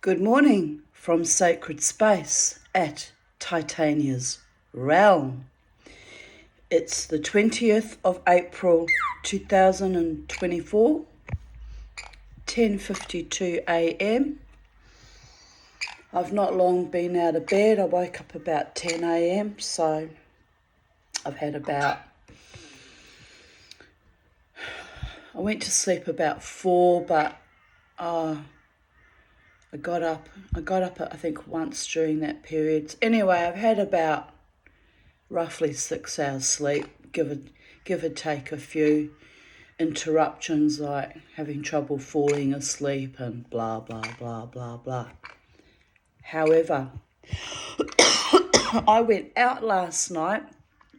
Good morning from Sacred Space at Titania's Realm. It's the 20th of April 2024, 10:52 a.m. I've not long been out of bed. I woke up about 10 a.m. so I've had I went to sleep about 4, but I got up I think once during that period. Anyway, I've had about roughly 6 hours sleep, give or take a few interruptions like having trouble falling asleep and blah, blah, blah, blah, blah. However, I went out last night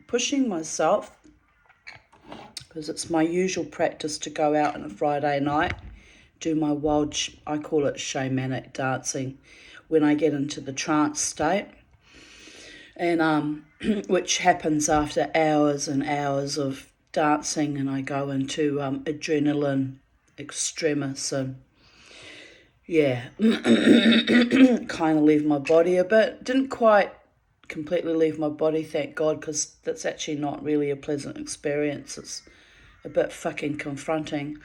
pushing myself because it's my usual practice to go out on a Friday night, do my wild, I call it shamanic dancing, when I get into the trance state, and which happens after hours and hours of dancing, and I go into adrenaline extremis, and kind of leave my body a bit. Didn't quite completely leave my body, thank God, because that's actually not really a pleasant experience. It's a bit fucking confronting.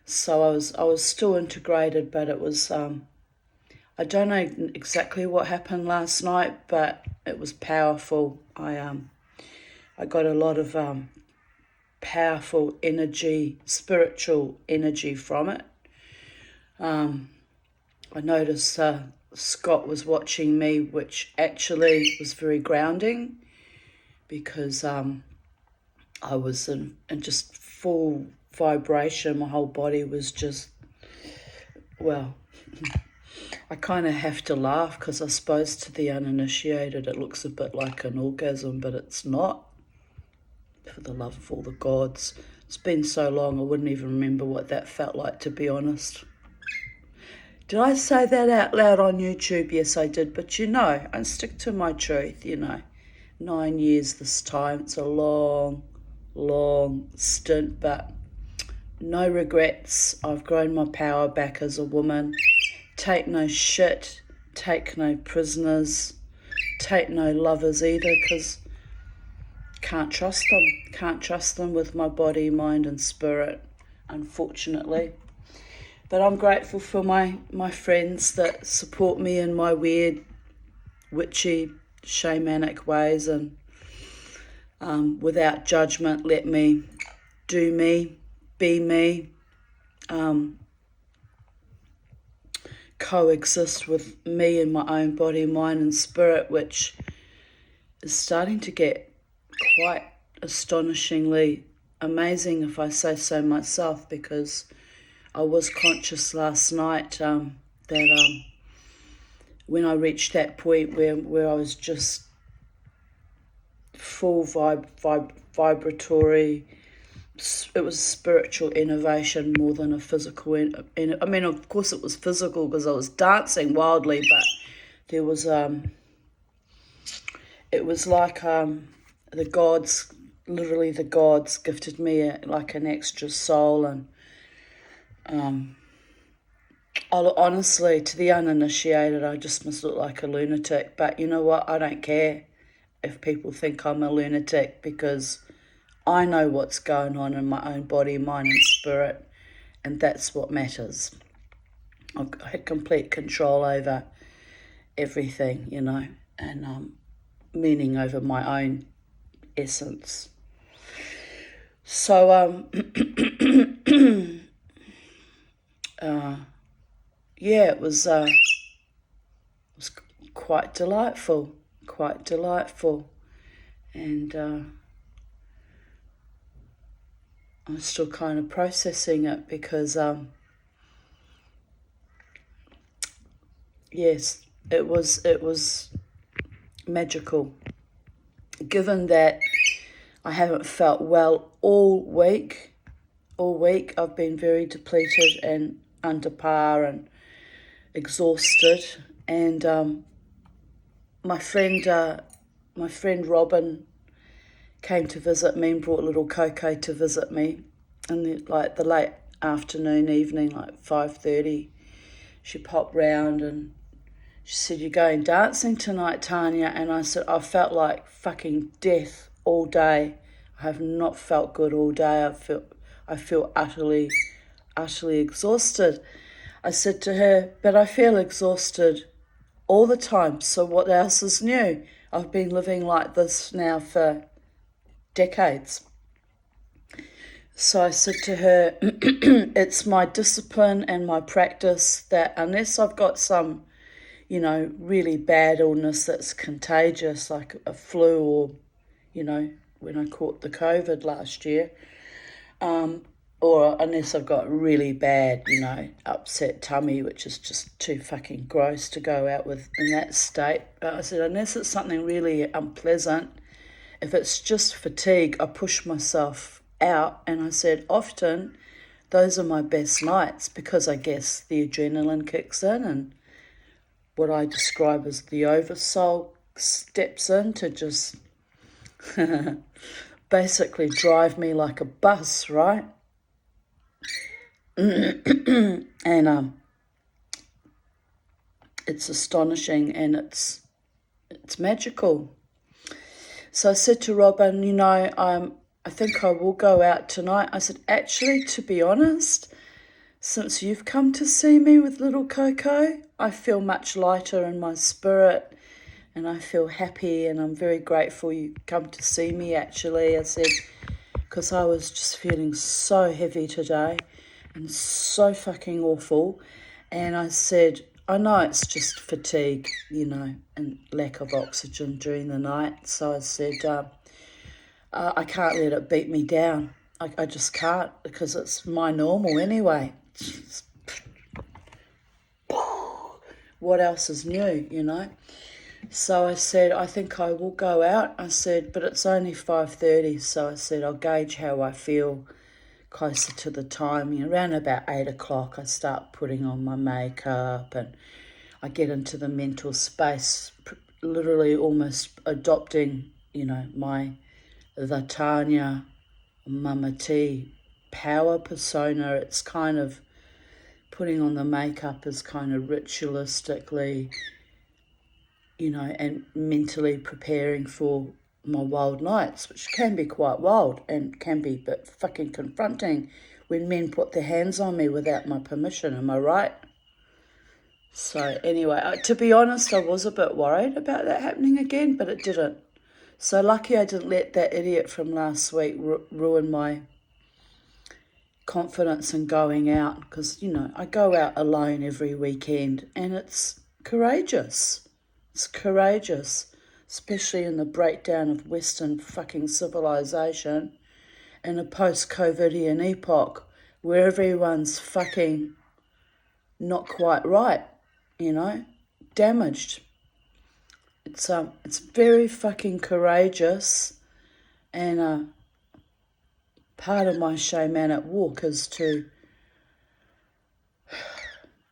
So I was still integrated, but it was, I don't know exactly what happened last night, but it was powerful. I got a lot of powerful energy, spiritual energy from it. I noticed Scott was watching me, which actually was very grounding, because I was in just full vibration. My whole body was just, well, I kind of have to laugh because I suppose to the uninitiated it looks a bit like an orgasm, but it's not. For the love of all the gods. It's been so long I wouldn't even remember what that felt like, to be honest. Did I say that out loud on YouTube? Yes, I did. But I stick to my truth, 9 years this time. It's a long, long stint, but no regrets. I've grown my power back as a woman. Take no shit. Take no prisoners. Take no lovers either, because can't trust them. Can't trust them with my body, mind and spirit, unfortunately. But I'm grateful for my friends that support me in my weird, witchy, shamanic ways, and without judgment let me do me, be me, coexist with me in my own body, mind and spirit, which is starting to get quite astonishingly amazing, if I say so myself, because I was conscious last night that when I reached that point where I was just full vibratory, it was spiritual innovation more than a physical. I mean, of course it was physical because I was dancing wildly, but there was it was like the gods, literally the gods, gifted me like an extra soul. And honestly, to the uninitiated, I just must look like a lunatic. But you know what? I don't care if people think I'm a lunatic, because I know what's going on in my own body, mind and spirit, and that's what matters. I've had complete control over everything, and meaning over my own essence. So it was quite delightful, and I'm still kind of processing it, because yes, it was magical, given that I haven't felt well all week. I've been very depleted and under par and exhausted, and my friend Robin came to visit me and brought little Coco to visit me in the late afternoon, evening, like 5:30. She popped round and She said, "You're going dancing tonight, Tanya?" And I said, "I felt like fucking death all day. I have not felt good all day. I feel utterly exhausted." I said to her, "But I feel exhausted all the time, so what else is new? I've been living like this now for decades." So I said to her, "It's my discipline and my practice that unless I've got some, really bad illness that's contagious, like a flu or, when I caught the COVID last year, or unless I've got really bad, upset tummy, which is just too fucking gross to go out with in that state." But I said, unless it's something really unpleasant, if it's just fatigue, I push myself out. And I said, often those are my best nights because I guess the adrenaline kicks in and what I describe as the oversoul steps in to just basically drive me like a bus, right? And it's astonishing and it's magical. So I said to Robin, I think I will go out tonight. I said, actually, to be honest, since you've come to see me with little Coco, I feel much lighter in my spirit and I feel happy and I'm very grateful you come to see me, actually. I said, because I was just feeling so heavy today and so fucking awful. And I said, I know it's just fatigue, and lack of oxygen during the night. So I said, I can't let it beat me down. I just can't because it's my normal anyway. What else is new? So I said, I think I will go out. I said, but it's only 5:30. So I said, I'll gauge how I feel closer to the time. Around about 8 o'clock, I start putting on my makeup and I get into the mental space, literally almost adopting, the Tanya Mama T power persona. It's kind of putting on the makeup is kind of ritualistically, and mentally preparing for my wild nights, which can be quite wild and can be a bit fucking confronting when men put their hands on me without my permission. Am I right? So anyway, to be honest, I was a bit worried about that happening again, but it didn't. So lucky I didn't let that idiot from last week ruin my confidence in going out because, I go out alone every weekend and it's courageous. It's courageous, especially in the breakdown of Western fucking civilization in a post-COVIDian epoch where everyone's fucking not quite right, damaged. It's very fucking courageous, and part of my shamanic walk is to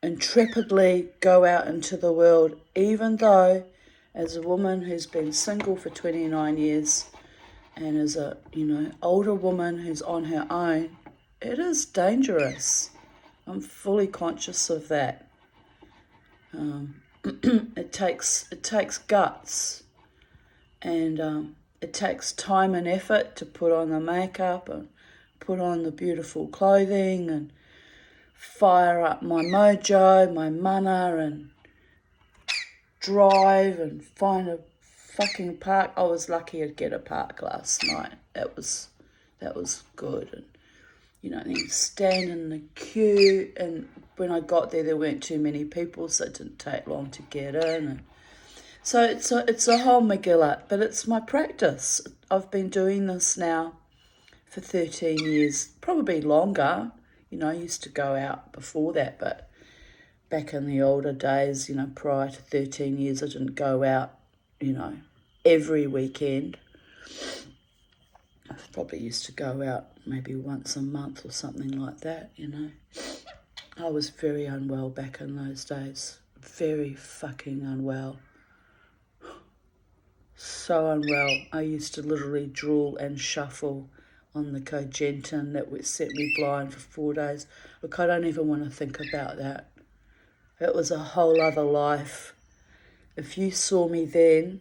intrepidly go out into the world, even though as a woman who's been single for 29 years and as a, older woman who's on her own, it is dangerous. I'm fully conscious of that. It takes guts and it takes time and effort to put on the makeup and put on the beautiful clothing and fire up my mojo, my mana, and drive and find a fucking park. I was lucky to get a park last night. That was good. And then stand in the queue, and when I got there weren't too many people, so it didn't take long to get in. And so it's a whole Megillah, but it's my practice. I've been doing this now for 13 years, probably longer. I used to go out before that, but back in the older days, prior to 13 years, I didn't go out, every weekend. I probably used to go out maybe once a month or something like that, I was very unwell back in those days. Very fucking unwell. So unwell. I used to literally drool and shuffle on the Cogentin that would set me blind for 4 days. Look, I don't even want to think about that. It was a whole other life. if you saw me then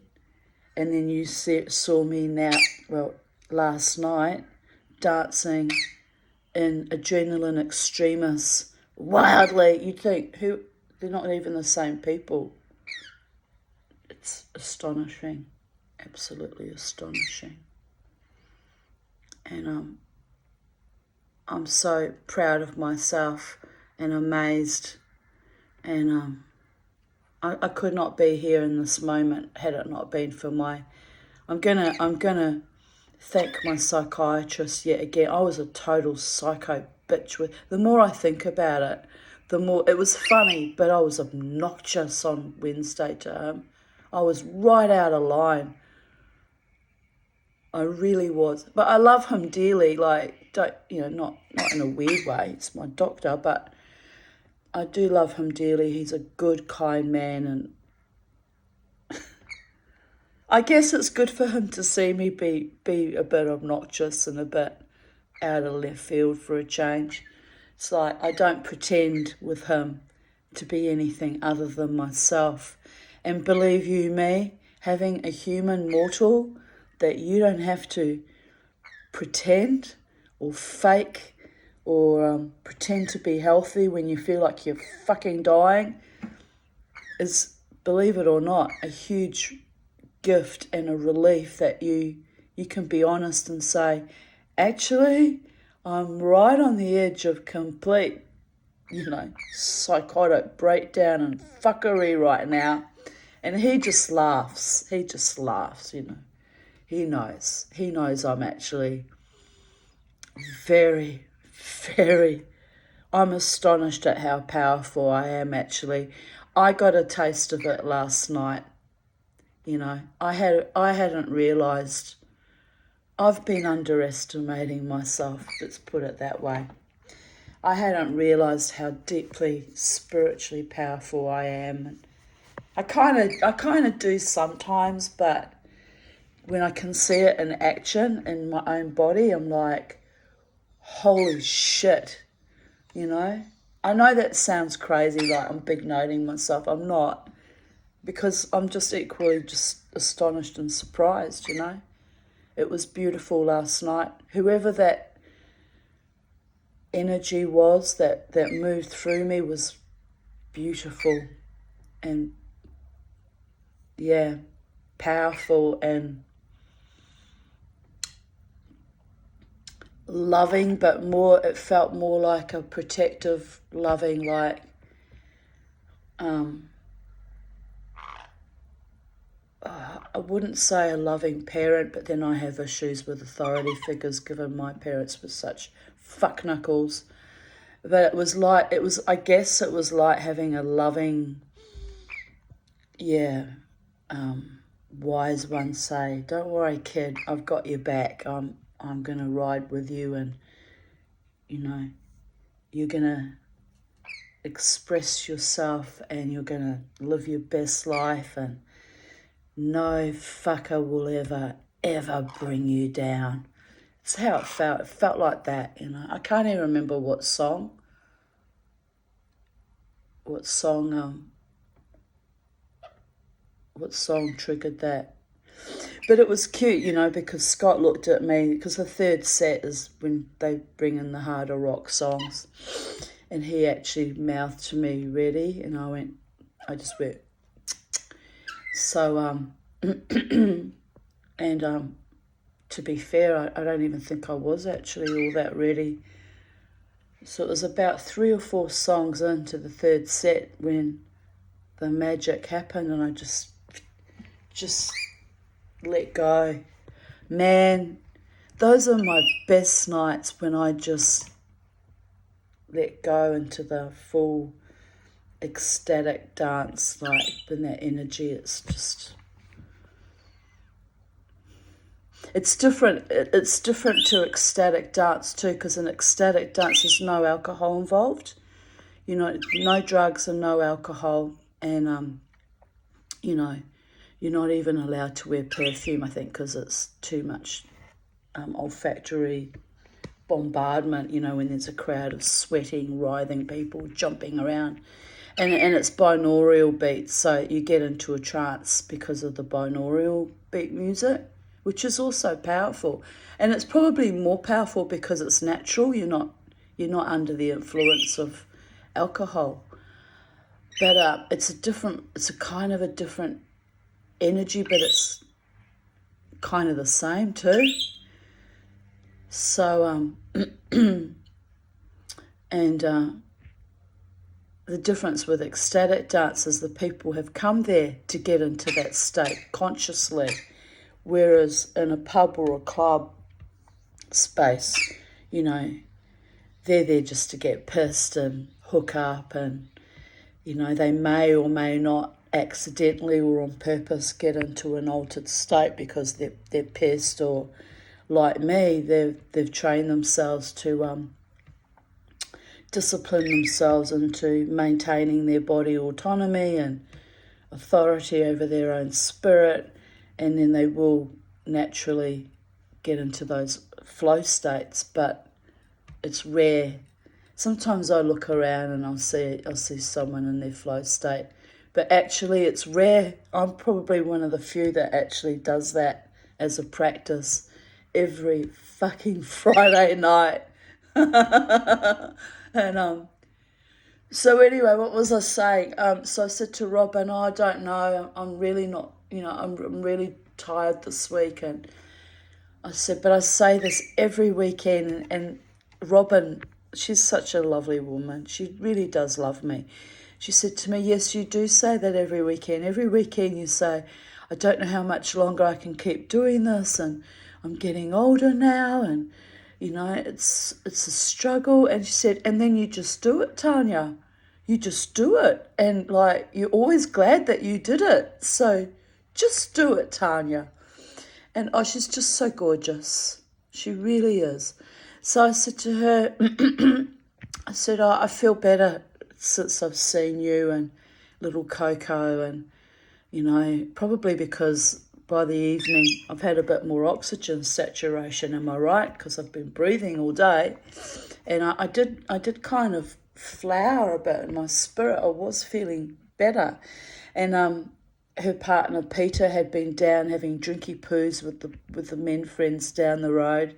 and then you saw me now, well, last night, dancing in Adrenaline Extremis wildly, you'd think, they're not even the same people. It's astonishing, absolutely astonishing. And I'm so proud of myself and amazed, and I could not be here in this moment had it not been for I'm gonna thank my psychiatrist yet again. I was a total psycho bitch. The more I think about it, the more it was funny, but I was obnoxious on Wednesday to him. I was right out of line. I really was. But I love him dearly, like, not in a weird way. It's my doctor, but I do love him dearly. He's a good, kind man, and I guess it's good for him to see me be a bit obnoxious and a bit out of left field for a change. It's like I don't pretend with him to be anything other than myself. And believe you me, having a human mortal that you don't have to pretend or fake or pretend to be healthy when you feel like you're fucking dying is, believe it or not, a huge gift and a relief that you can be honest and say, actually, I'm right on the edge of complete, psychotic breakdown and fuckery right now. And he just laughs. He just laughs, He knows. He knows I'm actually very, very, I'm astonished at how powerful I am actually. I got a taste of it last night. I hadn't realised. I've been underestimating myself, let's put it that way. I hadn't realised how deeply spiritually powerful I am. I kind of do sometimes, but when I can see it in action in my own body, I'm like, holy shit, I know that sounds crazy, like I'm big noting myself. I'm not, because I'm just equally just astonished and surprised, It was beautiful last night. Whoever that energy was that moved through me was beautiful and, yeah, powerful and loving, but it felt more like a protective, loving, like, I wouldn't say a loving parent, but then I have issues with authority figures given my parents were such fuck knuckles. But I guess it was like having a loving, wise one say, don't worry, kid, I've got your back. I'm going to ride with you, and, you're going to express yourself and you're going to live your best life, and no fucker will ever bring you down. It's how it felt. It felt like that, I can't even remember what song triggered that. But it was cute, because Scott looked at me, because the third set is when they bring in the harder rock songs, and he actually mouthed to me, ready, and I just went, so, and to be fair, I don't even think I was actually all that ready. So it was about 3 or 4 songs into the third set when the magic happened, and I just let go. Man, those are my best nights, when I just let go into the full ecstatic dance, like when that energy, it's different. It's different to ecstatic dance too, because in ecstatic dance there's no alcohol involved, no drugs and no alcohol, and you're not even allowed to wear perfume, I think, because it's too much olfactory bombardment, when there's a crowd of sweating, writhing people jumping around. And it's binaural beats, so you get into a trance because of the binaural beat music, which is also powerful. And it's probably more powerful because it's natural. You're not under the influence of alcohol. But it's a kind of a different energy, but it's kind of the same too. So and the difference with ecstatic dance is the people have come there to get into that state consciously, whereas in a pub or a club space, you know, they're there just to get pissed and hook up, and they may or may not accidentally or on purpose get into an altered state because they're pissed, or like me, they've trained themselves to discipline themselves into maintaining their body autonomy and authority over their own spirit, and then they will naturally get into those flow states. But it's rare. Sometimes I look around and I'll see someone in their flow state, but actually it's rare. I'm probably one of the few that actually does that as a practice every fucking Friday night. And so anyway, what was I saying? So I said to Robin, I don't know, I'm really not, I'm really tired this week. And I said, but I say this every weekend. And Robin, she's such a lovely woman. She really does love me. She said to me, yes, you do say that every weekend. Every weekend you say, I don't know how much longer I can keep doing this, and I'm getting older now, and it's a struggle. And she said, and then you just do it, Tanya. You just do it. And like, you're always glad that you did it. So just do it, Tanya. And she's just so gorgeous. She really is. So I said to her, I said, I feel better since I've seen you and little Coco, and, probably because by the evening I've had a bit more oxygen saturation, am I right? Because I've been breathing all day. And I did kind of flower a bit in my spirit. I was feeling better. And her partner Peter had been down having drinky poos with the men friends down the road.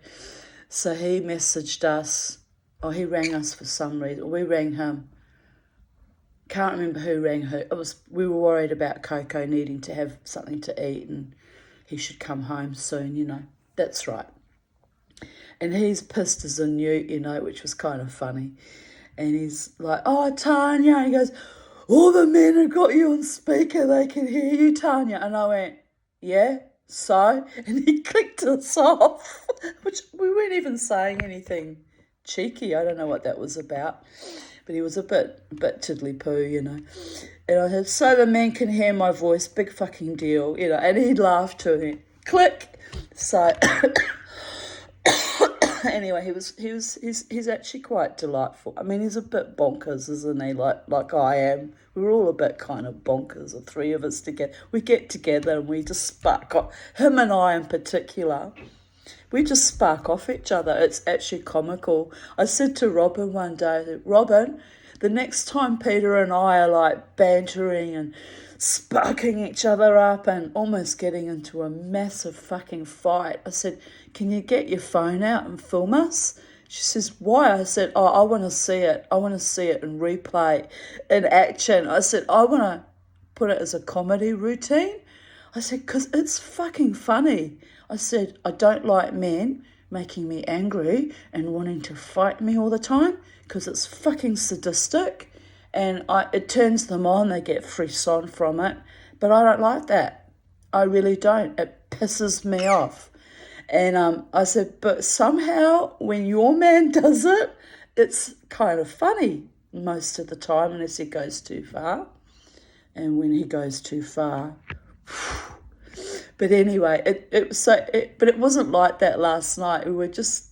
So he messaged us, or he rang us for some reason, or we rang him. Can't remember who rang who. We were worried about Coco needing to have something to eat, and he should come home soon, That's right. And he's pissed as a newt, which was kind of funny. And he's like, oh, Tanya. And he goes, all the men have got you on speaker. They can hear you, Tanya. And I went, yeah, so? And he clicked us off, which we weren't even saying anything cheeky. I don't know what that was about. But he was a bit tiddly-poo, And I said, so the men can hear my voice, big fucking deal, And he laughed to me. Click. So anyway, he's actually quite delightful. I mean, he's a bit bonkers, isn't he? Like I am. We're all a bit kind of bonkers, the three of us together. We get together and we just spark off. Him and I in particular, we just spark off each other. It's actually comical. I said to Robin one day, Robin, the next time Peter and I are like bantering and sparking each other up and almost getting into a massive fucking fight, I said, can you get your phone out and film us? She says, why? I said, I want to see it. I want to see it in replay, in action. I said, I want to put it as a comedy routine. I said, because it's fucking funny. I said, I don't like men making me angry and wanting to fight me all the time because it's fucking sadistic, and it turns them on. They get frisson from it. But I don't like that. I really don't. It pisses me off. And I said, but somehow when your man does it, it's kind of funny most of the time, unless he goes too far. And when he goes too far... But anyway, but it wasn't like that last night. I was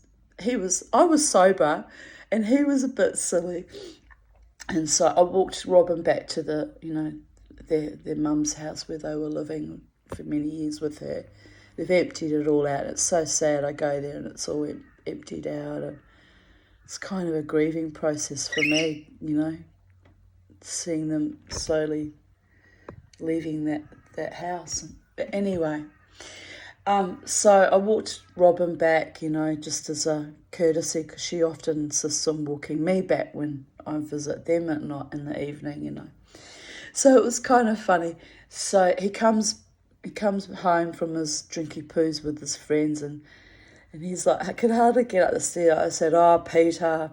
sober and he was a bit silly. And so I walked Robin back to their mum's house where they were living for many years with her. They've emptied it all out. It's so sad. I go there and it's all emptied out. And it's kind of a grieving process for me, seeing them slowly leaving that house. But anyway, so I walked Robin back, you know, just as a courtesy, because she often insists on walking me back when I visit them at night in the evening, you know. So it was kind of funny. So he comes home from his drinky poos with his friends, and he's like, I could hardly get up the stairs. I said, oh, Peter.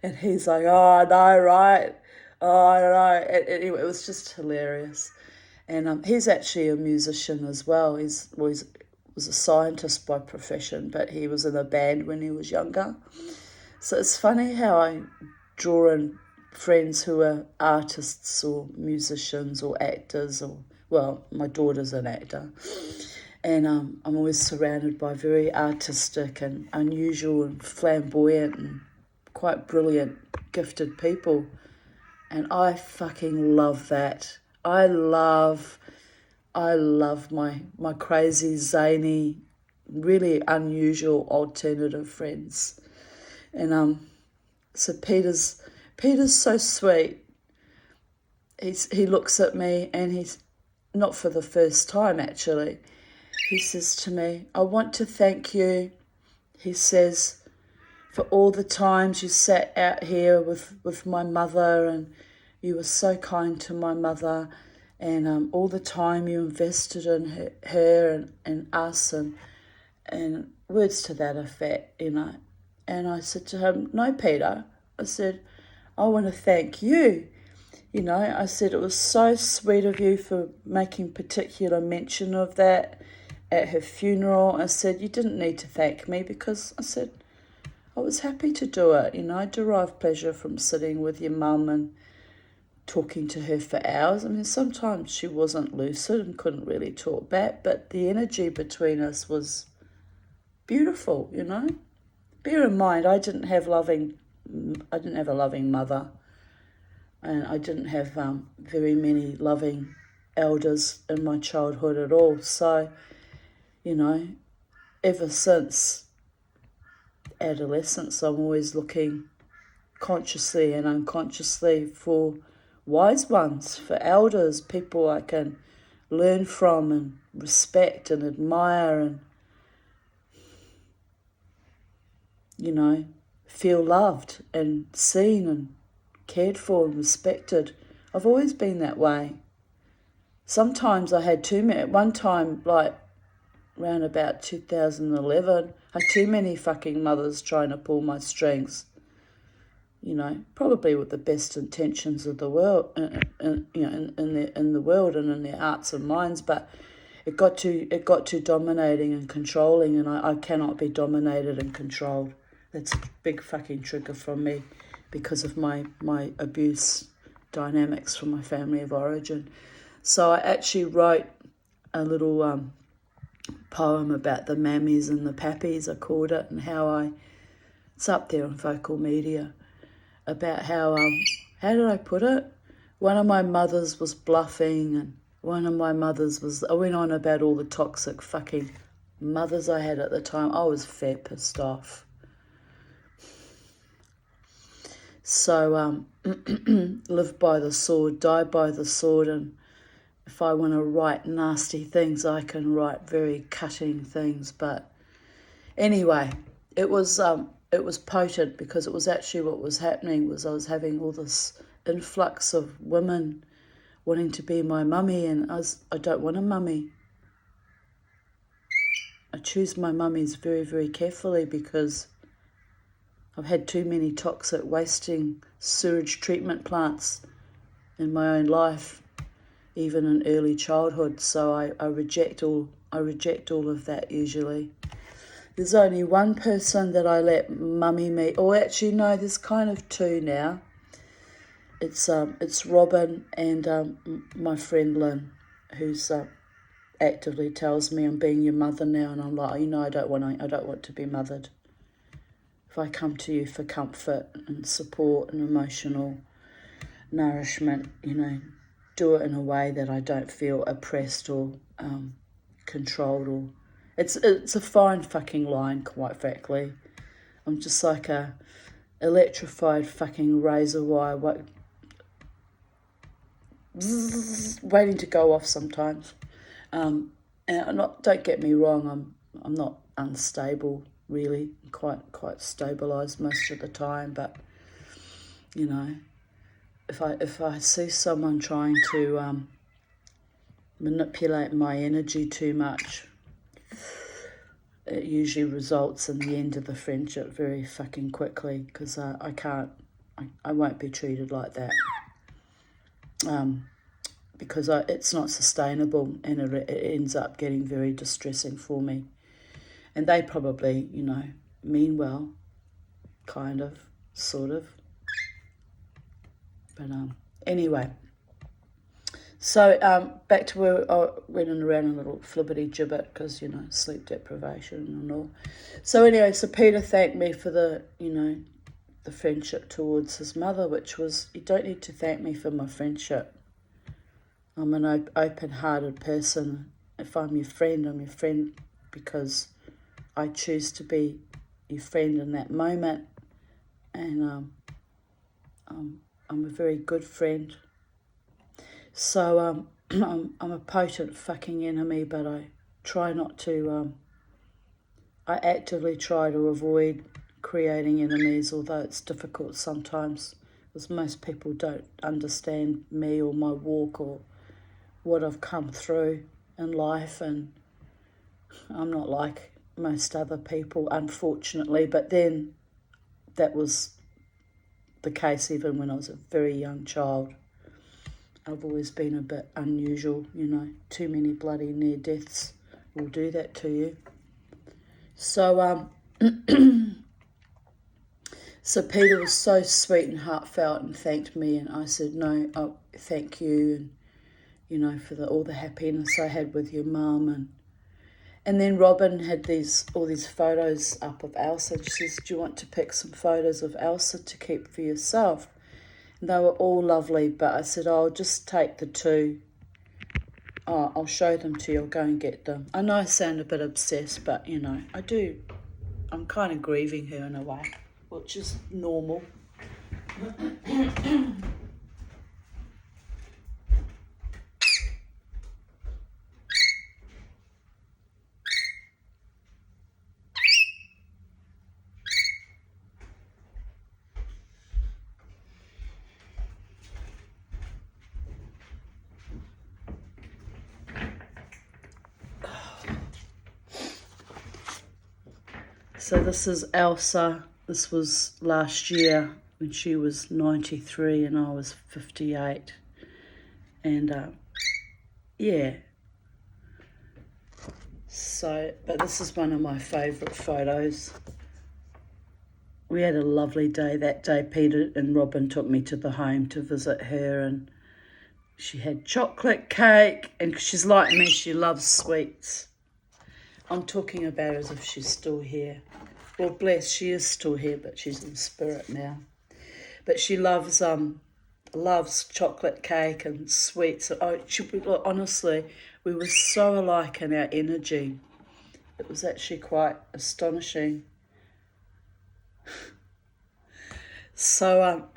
And he's like, oh, I know, right? Oh, I know. Anyway, it was just hilarious. And he's actually a musician as well. He was a scientist by profession, but he was in a band when he was younger. So it's funny how I draw in friends who are artists or musicians or actors, or, well, my daughter's an actor. And I'm always surrounded by very artistic and unusual and flamboyant and quite brilliant, gifted people. And I fucking love that. I love my crazy, zany, really unusual, alternative friends. And so Peter's so sweet. He looks at me, and he's not for the first time actually. He says to me, I want to thank you, he says, for all the times you sat out here with my mother, and you were so kind to my mother, and all the time you invested in her and us, and words to that effect, you know. And I said to him, no, Peter, I said, I want to thank you. You know, I said, it was so sweet of you for making particular mention of that at her funeral. I said, you didn't need to thank me, because I said, I was happy to do it. You know, I derive pleasure from sitting with your mum and talking to her for hours. I mean, sometimes she wasn't lucid and couldn't really talk back, but the energy between us was beautiful, you know. Bear in mind, I didn't have a loving mother, and I didn't have very many loving elders in my childhood at all. So, you know, ever since adolescence, I'm always looking consciously and unconsciously for wise ones, for elders, people I can learn from and respect and admire and, you know, feel loved and seen and cared for and respected. I've always been that way. Sometimes I had too many. At one time, like around about 2011, I had too many fucking mothers trying to pull my strings. You know, probably with the best intentions of the world, in the world and in their hearts and minds, but it got too dominating and controlling, and I cannot be dominated and controlled. That's a big fucking trigger from me because of my abuse dynamics from my family of origin. So I actually wrote a little poem about the mammies and the pappies, I called it, and how it's up there on Vocal Media, about how did I put it? One of my mothers was bluffing, and one of my mothers was, I went on about all the toxic fucking mothers I had at the time. I was fair pissed off. So live by the sword, die by the sword, and if I want to write nasty things, I can write very cutting things. But anyway, it was potent, because it was actually what was happening was I was having all this influx of women wanting to be my mummy, and I don't want a mummy. I choose my mummies very, very carefully, because I've had too many toxic, wasting sewage treatment plants in my own life, even in early childhood. So I reject all of that usually. There's only one person that I let mummy me, or actually no, there's kind of two now. It's Robin and my friend Lynn, who's actively tells me I'm being your mother now, and I'm like, you know, I don't want to be mothered. If I come to you for comfort and support and emotional nourishment, you know, do it in a way that I don't feel oppressed or controlled, or it's a fine fucking line, quite frankly. I'm just like a electrified fucking razor wire waiting to go off sometimes. And don't get me wrong, I'm not unstable really, quite stabilised most of the time. But you know, if I see someone trying to manipulate my energy too much, it usually results in the end of the friendship very fucking quickly, because I won't be treated like that. Because it's not sustainable, and it ends up getting very distressing for me. And they probably, mean well, kind of, sort of. But anyway, so back to where I went around a little flibbity gibbet, because, sleep deprivation and all. So anyway, so Peter thanked me for the friendship towards his mother, which was, you don't need to thank me for my friendship. I'm an open-hearted person. If I'm your friend, I'm your friend because I choose to be your friend in that moment. And I'm a very good friend. So I'm a potent fucking enemy, but I try not to... I actively try to avoid creating enemies, although it's difficult sometimes, because most people don't understand me or my walk or what I've come through in life, and I'm not like most other people, unfortunately. But then that was the case even when I was a very young child. I've always been a bit unusual, too many bloody near deaths will do that to you. So so Peter was so sweet and heartfelt and thanked me, and I said, no, thank you, and for all the happiness I had with your mum. And then Robin had all these photos up of Elsa. She says, do you want to pick some photos of Elsa to keep for yourself? And they were all lovely, but I said, I'll just take the 2. I'll show them to you. I'll go and get them. I know I sound a bit obsessed, but, I do. I'm kind of grieving her in a way, which is normal. So this is Elsa. This was last year when she was 93 and I was 58. And yeah. So, but this is one of my favourite photos. We had a lovely day that day. Peter and Robin took me to the home to visit her, and she had chocolate cake, and she's like me, she loves sweets. I'm talking about her as if she's still here. Well, bless, she is still here, but she's in spirit now. But she loves chocolate cake and sweets. Honestly, we were so alike in our energy. It was actually quite astonishing. So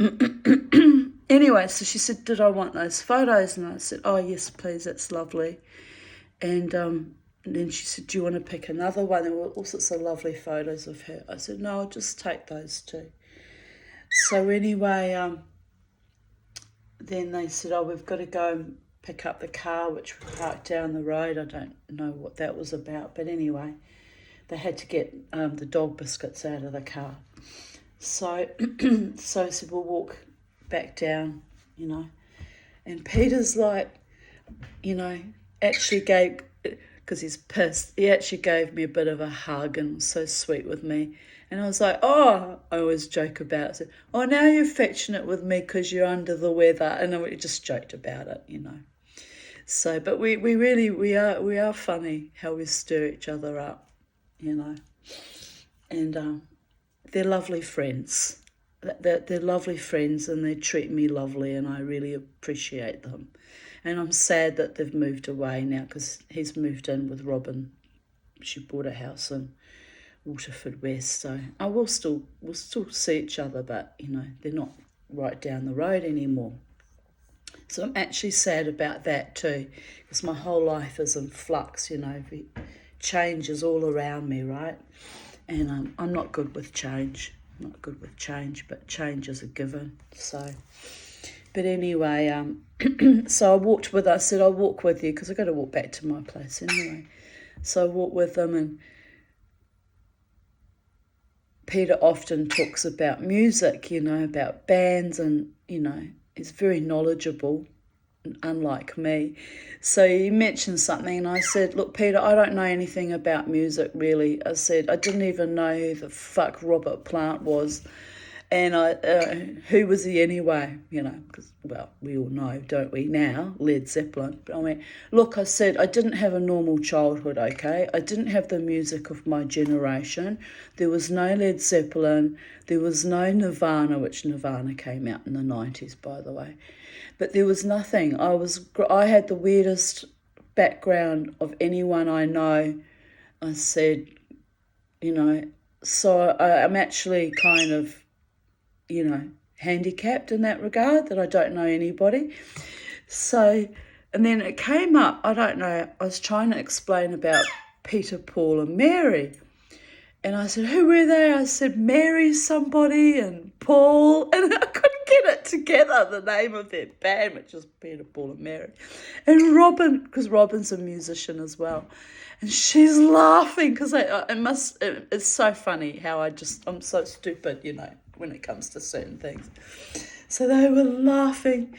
anyway, so she said, did I want those photos? And I said, oh, yes, please, that's lovely. And then she said, do you want to pick another one? There were all sorts of lovely photos of her. I said, no, I'll just take those 2. So anyway, then they said, oh, we've got to go and pick up the car, which we parked down the road. I don't know what that was about. But anyway, they had to get the dog biscuits out of the car. So so I said, we'll walk back down, And Peter's like, actually gave, because he's pissed, he actually gave me a bit of a hug and was so sweet with me. And I was like, I always joke about it. I said, now you're affectionate with me because you're under the weather. And we just joked about it, So, but we are funny how we stir each other up, And they're lovely friends. They're lovely friends, and they treat me lovely, and I really appreciate them. And I'm sad that they've moved away now, because he's moved in with Robin. She bought a house in Waterford West, so we'll still see each other, but they're not right down the road anymore. So I'm actually sad about that too, because my whole life is in flux, change is all around me, right? And I'm not good with change. Not good with change, but change is a given. So, but anyway, so I said, I'll walk with you because I've got to walk back to my place anyway. So I walked with them, and Peter often talks about music, about bands, and, he's very knowledgeable, unlike me. So he mentioned something, and I said, look, Peter, I don't know anything about music, really. I said, I didn't even know who the fuck Robert Plant was. And who was he anyway? Because, well, we all know, don't we, now, Led Zeppelin. But I went, look, I said, I didn't have a normal childhood, okay? I didn't have the music of my generation. There was no Led Zeppelin. There was no Nirvana, which Nirvana came out in the 90s, by the way. But there was nothing. I had the weirdest background of anyone I know. I said, so I'm actually kind of, handicapped in that regard, that I don't know anybody. So, and then it came up, I don't know, I was trying to explain about Peter, Paul and Mary. And I said, who were they? I said, Mary somebody and Paul. And I couldn't get it together, the name of their band, which is Peter, Paul and Mary. And Robin, because Robin's a musician as well. And she's laughing because it's so funny how I'm so stupid, when it comes to certain things. So they were laughing.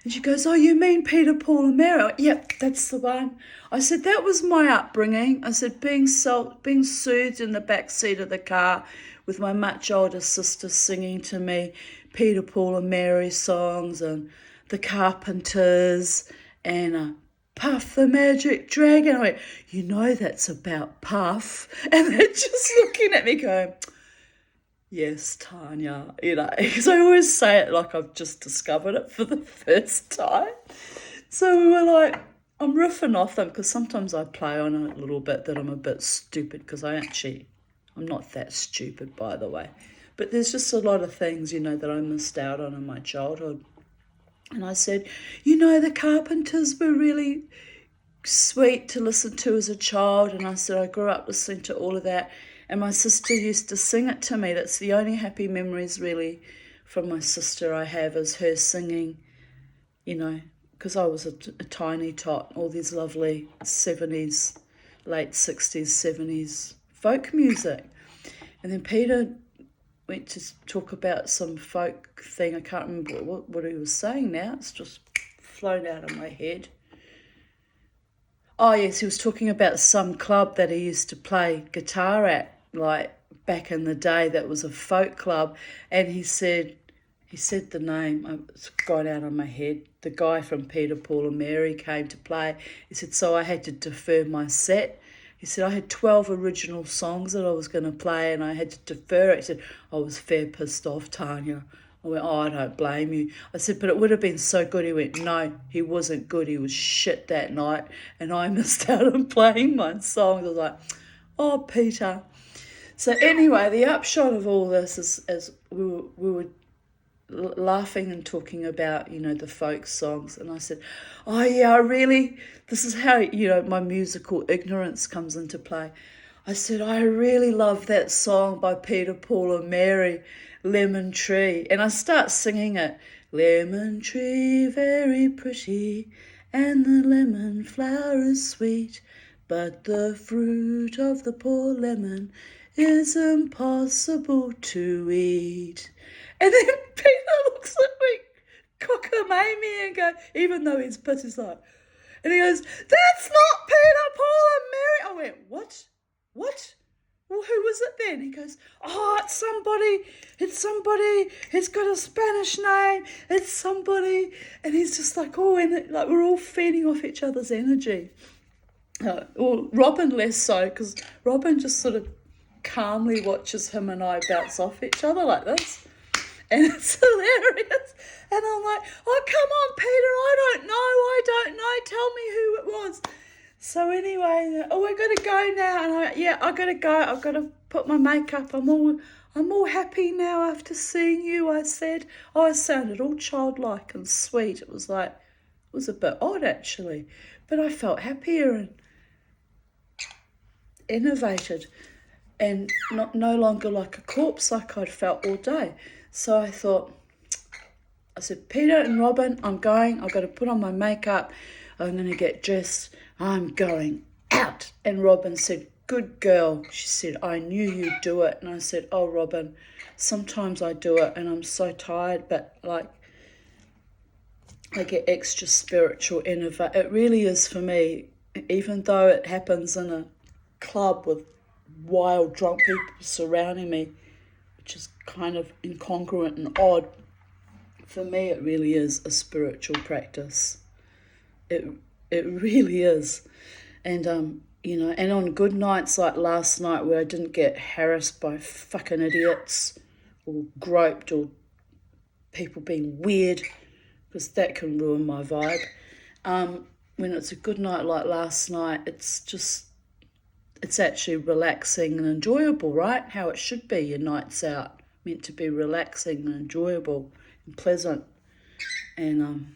And she goes, oh, you mean Peter, Paul and Mary? I went, yep, that's the one. I said, that was my upbringing. I said, being soothed in the back seat of the car with my much older sister singing to me Peter, Paul and Mary songs, and the Carpenters, and Puff the Magic Dragon. I went, that's about Puff. And they're just looking at me going, yes, Tanya, because I always say it like I've just discovered it for the first time. So we were like, I'm riffing off them, because sometimes I play on it a little bit that I'm a bit stupid, because I'm not that stupid, by the way. But there's just a lot of things, that I missed out on in my childhood. And I said, the Carpenters were really sweet to listen to as a child. And I said, I grew up listening to all of that. And my sister used to sing it to me. That's the only happy memories really from my sister I have, is her singing, because I was a tiny tot, all these lovely 70s, late 60s, 70s folk music. And then Peter went to talk about some folk thing. I can't remember what he was saying now. It's just flown out of my head. Oh, yes, he was talking about some club that he used to play guitar at, like back in the day, that was a folk club. And he said the name, it's gone out of my head. The guy from Peter, Paul and Mary came to play. He said, so I had to defer my set. He said, I had 12 original songs that I was going to play, and I had to defer it. He said, I was fair pissed off, Tanya. I went, oh, I don't blame you. I said, but it would have been so good. He went, no, he wasn't good. He was shit that night, and I missed out on playing my songs. I was like, oh, Peter. So anyway, the upshot of all this is, as we were laughing and talking about, the folk songs. And I said, oh, yeah, this is how, my musical ignorance comes into play. I said, I really love that song by Peter, Paul and Mary, Lemon Tree. And I start singing it. Lemon tree, very pretty, and the lemon flower is sweet, but the fruit of the poor lemon is impossible to eat. And then Peter looks at me, cockamamie, and goes, even though he's pissed, he's like, and he goes, that's not Peter, Paul and Mary. I went, what? Well, who was it then? He goes, oh, it's somebody, it's got a Spanish name, it's somebody. And he's just like, oh, and like we're all feeding off each other's energy. Well, Robin less so, because Robin just sort of calmly watches him and I bounce off each other like this. And it's hilarious. And I'm like, oh, come on, Peter, I don't know. Tell me who it was. So anyway, oh, I got to go now. And I got to go. I've got to put my makeup. I'm all happy now after seeing you, I said. Oh, I sounded all childlike and sweet. It was like, was a bit odd actually, but I felt happier and innovated and no longer like a corpse like I'd felt all day. So I thought, I said, Peter and Robin, I've got to put on my makeup, I'm going to get dressed, I'm going out. And Robin said, good girl. She said, I knew you'd do it. And I said, oh, Robin, sometimes I do it and I'm so tired, but like I get extra spiritual innovate. It really is for me, even though it happens in a club with wild drunk people surrounding me, which is kind of incongruent and odd. For me, it really is a spiritual practice. It really is. And and on good nights like last night where I didn't get harassed by fucking idiots or groped or people being weird, because that can ruin my vibe. When it's a good night like last night, it's actually relaxing and enjoyable, right? How it should be, your nights out, meant to be relaxing and enjoyable and pleasant. And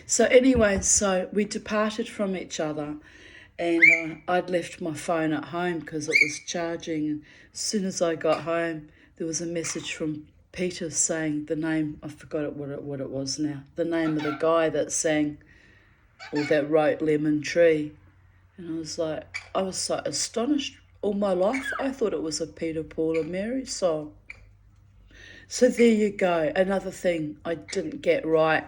so anyway, so we departed from each other, and I'd left my phone at home because it was charging. And as soon as I got home, there was a message from Peter saying the name, I forgot what it was now, the name of the guy that sang or that wrote Lemon Tree. And I was so astonished. All my life, I thought it was a Peter, Paul and Mary song. So there you go. Another thing I didn't get right.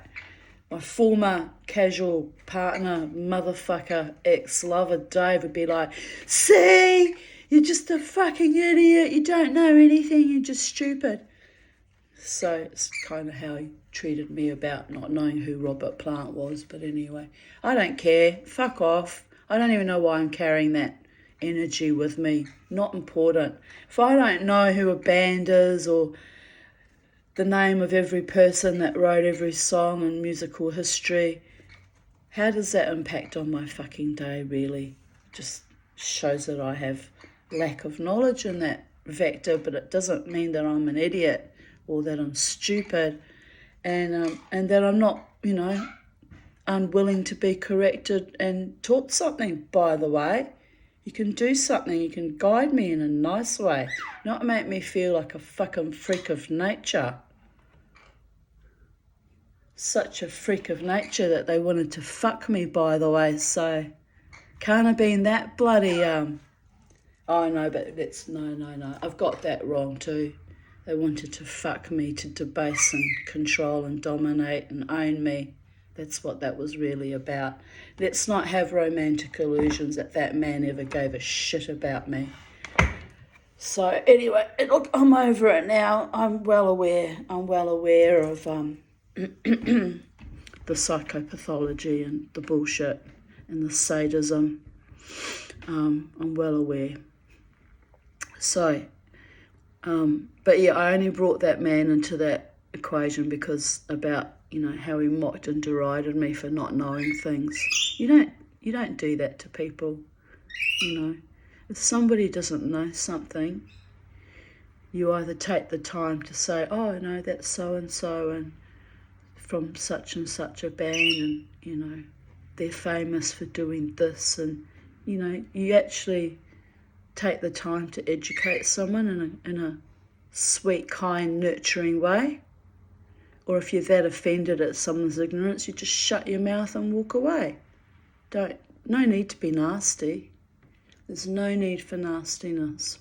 My former casual partner, motherfucker, ex-lover, Dave, would be like, see, you're just a fucking idiot. You don't know anything. You're just stupid. So it's kind of how he treated me about not knowing who Robert Plant was. But anyway, I don't care. Fuck off. I don't even know why I'm carrying that energy with me. Not important. If I don't know who a band is or the name of every person that wrote every song in musical history, how does that impact on my fucking day, really? Just shows that I have lack of knowledge in that vector, but it doesn't mean that I'm an idiot or that I'm stupid and that I'm not, unwilling to be corrected and taught something, by the way. You can do something, you can guide me in a nice way, not make me feel like a fucking freak of nature. Such a freak of nature that they wanted to fuck me, by the way, so can't have been that bloody, oh no, but no, I've got that wrong too. They wanted to fuck me, to debase and control and dominate and own me. That's what that was really about. Let's not have romantic illusions that man ever gave a shit about me. So anyway, look, I'm over it now. I'm well aware of the psychopathology and the bullshit and the sadism. I'm well aware. So, but yeah, I only brought that man into that equation because about, how he mocked and derided me for not knowing things. You don't do that to people, If somebody doesn't know something, you either take the time to say, oh, no, that's so-and-so and from such and such a band and, they're famous for doing this and, you actually take the time to educate someone in a sweet, kind, nurturing way. Or if you're that offended at someone's ignorance, you just shut your mouth and walk away. No need to be nasty. There's no need for nastiness.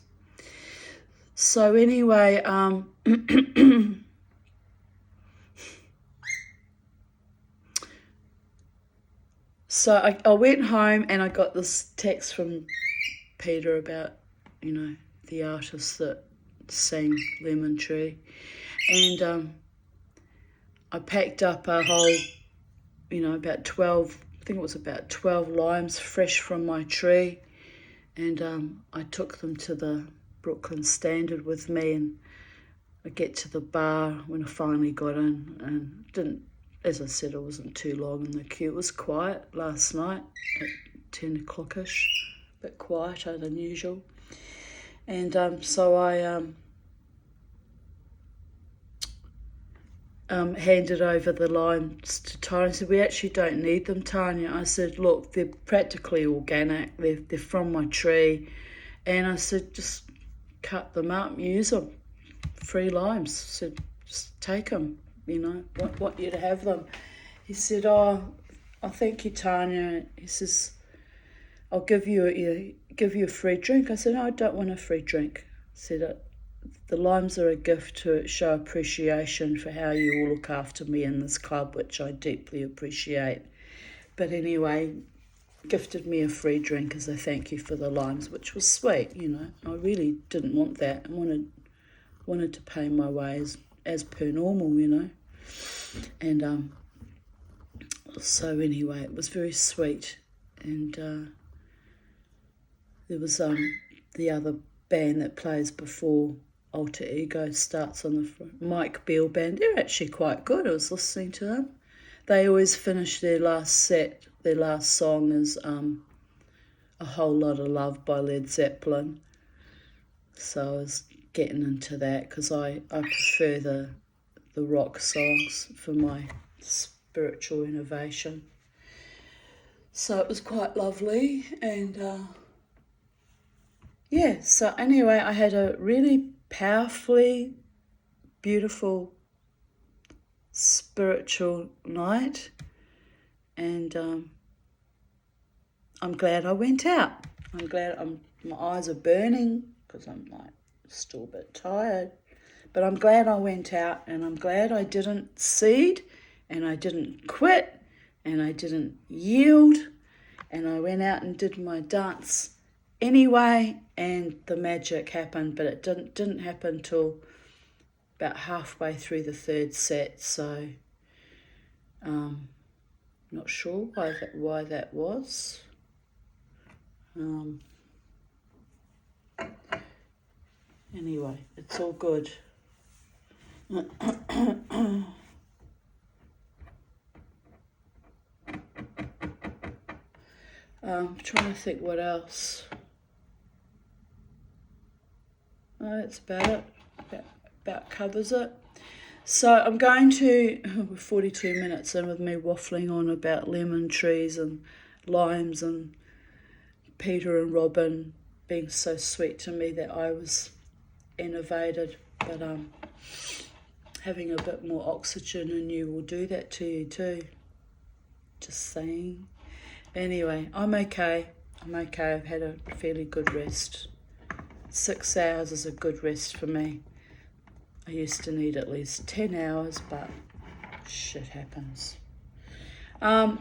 So anyway, so I went home and I got this text from Peter about, the artist that sang Lemon Tree. And I packed up a whole, about 12, I think it was about 12 limes fresh from my tree. And I took them to the Brooklyn Standard with me, and I get to the bar when I finally got in and didn't, as I said, it wasn't too long in the queue. It was quiet last night at 10 o'clock-ish, a bit quieter than usual. And so I handed over the limes to Tanya. I said, we actually don't need them, Tanya. I said, look, they're practically organic. They're from my tree. And I said, just cut them up, use them. Free limes. I said, just take them, want you to have them. He said, oh, thank you, Tanya. He says, I'll give you a free drink. I said, no, I don't want a free drink. I said, the limes are a gift to show appreciation for how you all look after me in this club, which I deeply appreciate. But anyway, gifted me a free drink as a thank you for the limes, which was sweet, I really didn't want that. I wanted to pay my way as per normal, And so anyway, it was very sweet. And there was the other band that plays before Alter Ego starts on the front, Mike Beale Band. They're actually quite good. I was listening to them. They always finish their last song is A Whole Lot of Love by Led Zeppelin. So I was getting into that because I prefer the rock songs for my spiritual innovation. So it was quite lovely. And so anyway, I had a really powerfully beautiful spiritual night, and I'm glad I went out. I'm glad my eyes are burning because I'm still a bit tired, but I'm glad I went out, and I'm glad I didn't cede, and I didn't quit, and I didn't yield, and I went out and did my dance anyway, and the magic happened. But it didn't happen till about halfway through the third set, so not sure why that was. Anyway, it's all good. I'm trying to think what else. No, that's about it. About covers it. So I'm going to, we're 42 minutes in with me waffling on about lemon trees and limes and Peter and Robin being so sweet to me that I was innovated. But having a bit more oxygen in you will do that to you too. Just saying. Anyway, I'm okay. I've had a fairly good rest. 6 hours is a good rest for me. I used to need at least 10 hours, but shit happens.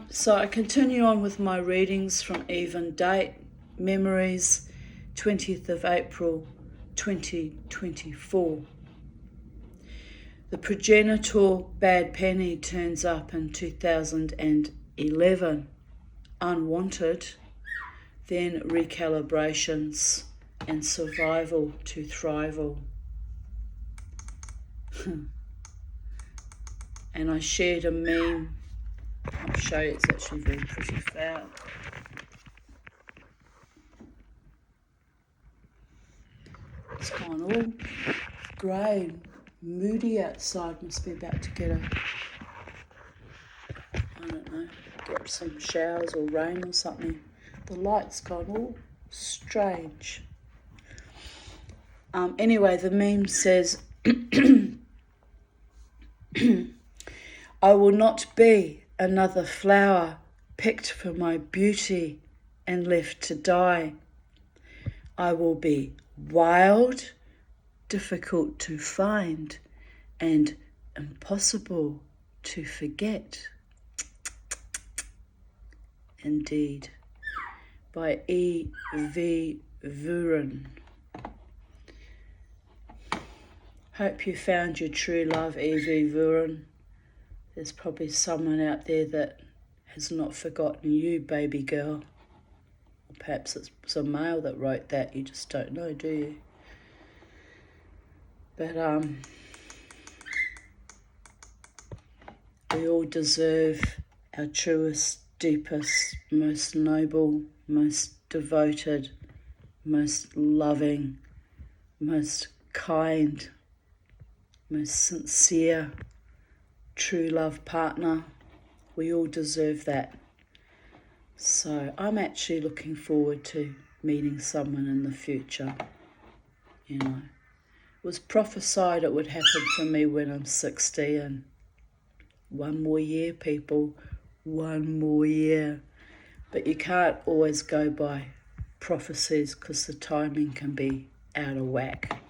So I continue on with my readings from Even Date, Memories, 20th of April, 2024. The progenitor Bad Penny turns up in 2011. Unwanted, then recalibrations and survival to thrival. And I shared a meme. I'll show you, it's actually very pretty foul. It's gone all grey and moody outside. Must be about to get get some showers or rain or something. The light's gone all strange. Anyway, the meme says, I will not be another flower picked for my beauty and left to die. I will be wild, difficult to find, and impossible to forget. Indeed. By E.V. Vuren. Hope you found your true love, E.V. Vuren. There's probably someone out there that has not forgotten you, baby girl. Or perhaps it's a male that wrote that. You just don't know, do you? But we all deserve our truest, deepest, most noble, most devoted, most loving, most kind, most sincere, true love partner. We all deserve that. So I'm actually looking forward to meeting someone in the future. You know, it was prophesied it would happen for me when I'm 60, and one more year, people, one more year. But you can't always go by prophecies because the timing can be out of whack.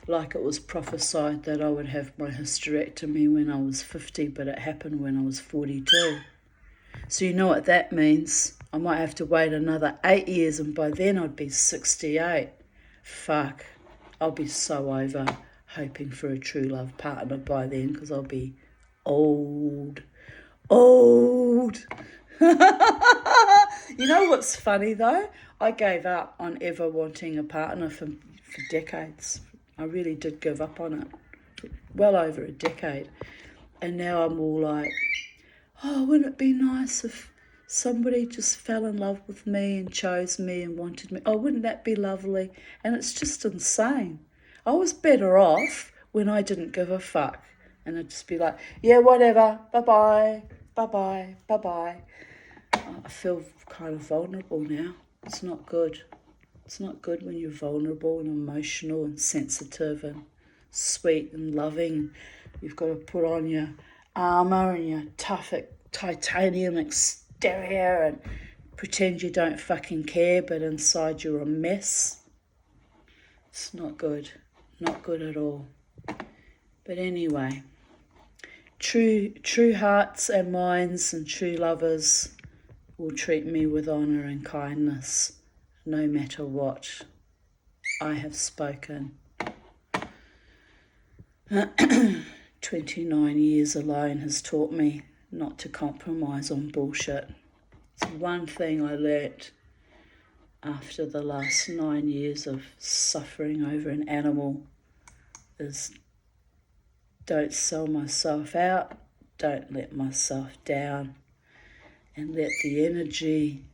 Like it was prophesied that I would have my hysterectomy when I was 50, but it happened when I was 42. So you know what that means. I might have to wait another 8 years, and by then I'd be 68. Fuck. I'll be so over hoping for a true love partner by then because I'll be old. Old. You know what's funny though? I gave up on ever wanting a partner for decades. I really did give up on it. Well over a decade. And now I'm all like, oh, wouldn't it be nice if somebody just fell in love with me and chose me and wanted me? Oh, wouldn't that be lovely? And it's just insane. I was better off when I didn't give a fuck. And I'd just be like, yeah, whatever, bye-bye, bye-bye, bye-bye. I feel kind of vulnerable now. It's not good. It's not good when you're vulnerable and emotional and sensitive and sweet and loving. You've got to put on your armour and your tough titanium exterior and pretend you don't fucking care, but inside you're a mess. It's not good. Not good at all. But anyway, true hearts and minds and true lovers will treat me with honour and kindness, no matter what. I have spoken. 29 years alone has taught me not to compromise on bullshit. It's one thing I learnt after the last 9 years of suffering over an animal is don't sell myself out, don't let myself down, and let the energy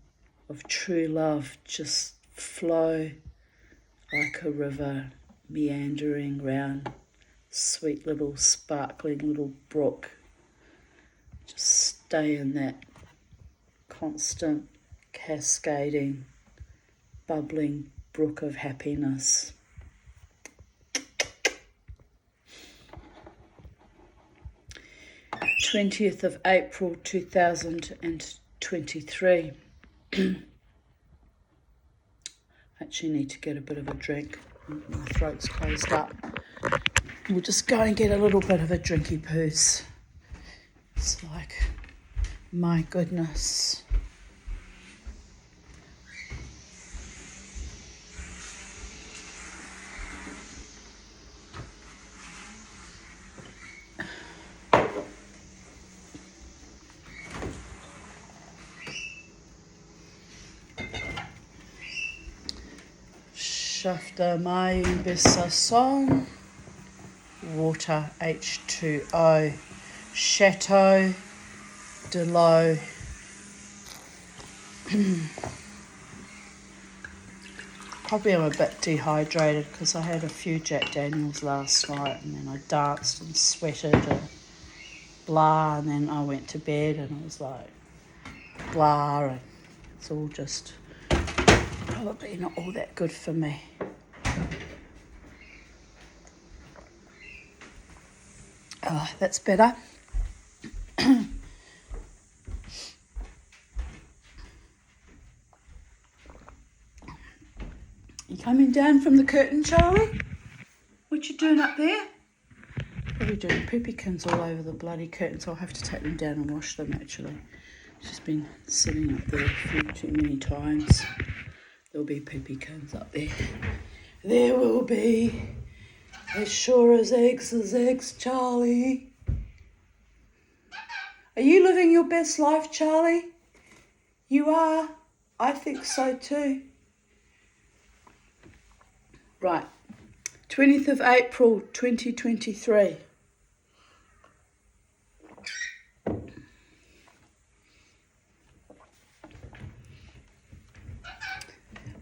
of true love just flow like a river meandering round sweet little sparkling little brook. Just stay in that constant cascading bubbling brook of happiness. April 20th, 2023. I actually need to get a bit of a drink. My throat's closed up. We'll just go and get a little bit of a drinky poos. It's like, my goodness. Shafta mai besa song. Water H2O. Chateau de l'eau. Probably I'm a bit dehydrated because I had a few Jack Daniels last night and then I danced and sweated and blah, and then I went to bed and I was like blah, and it's all just probably not all that good for me. Oh, that's better. You coming down from the curtain, Charlie? What you doing up there? Probably doing poopykins all over the bloody curtains. I'll have to take them down and wash them, actually. She's been sitting up there a few too many times. There'll be poopykins up there. There will be. As sure as eggs, Charlie. Are you living your best life, Charlie? You are. I think so too. Right. 20th of April, 2023.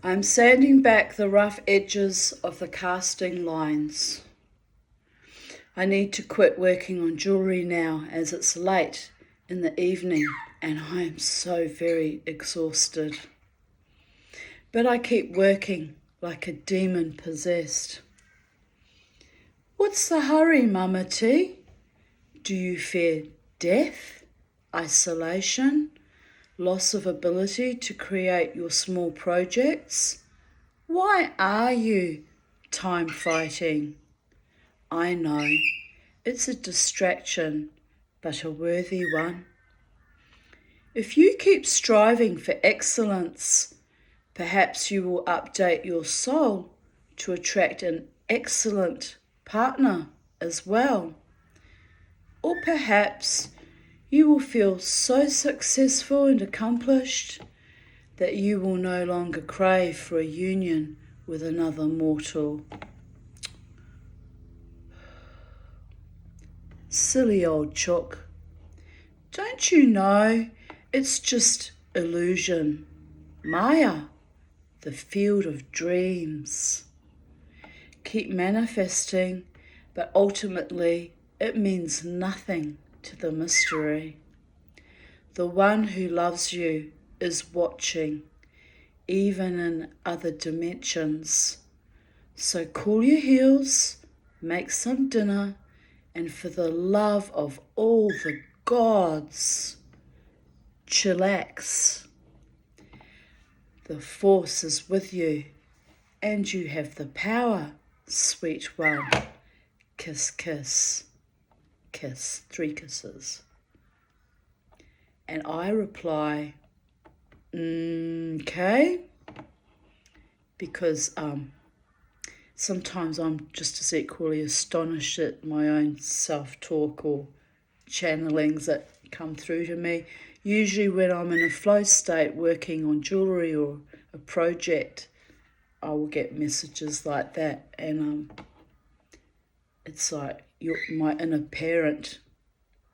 I'm sanding back the rough edges of the casting lines. I need to quit working on jewellery now as it's late in the evening and I am so very exhausted. But I keep working like a demon possessed. What's the hurry, Mama T? Do you fear death, isolation, loss of ability to create your small projects? Why are you time fighting? I know, it's a distraction, but a worthy one. If you keep striving for excellence, perhaps you will update your soul to attract an excellent partner as well. Or perhaps you will feel so successful and accomplished that you will no longer crave for a union with another mortal. Silly old chook. Don't you know it's just illusion, Maya, the field of dreams. Keep manifesting, but ultimately it means nothing to the mystery. The one who loves you is watching, even in other dimensions. So cool your heels, make some dinner, and for the love of all the gods, chillax. The force is with you, and you have the power, sweet one. Kiss, kiss, kiss, 3 kisses. And I reply, okay, because sometimes I'm just as equally astonished at my own self-talk or channelings that come through to me. Usually when I'm in a flow state working on jewellery or a project, I will get messages like that, and it's like my inner parent,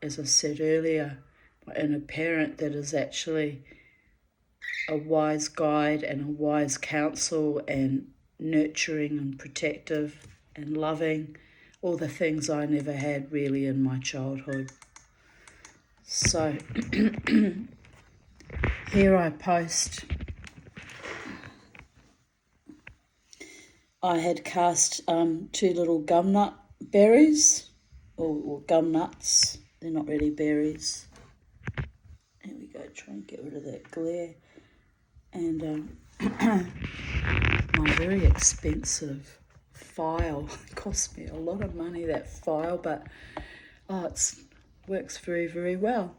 as I said earlier, my inner parent that is actually a wise guide and a wise counsel and nurturing and protective and loving, all the things I never had really in my childhood. So here I post. I had cast 2 little gum nut berries, or gum nuts. They're not really berries. There we go, try and get rid of that glare. And my very expensive file cost me a lot of money, that file, but it works very, very well.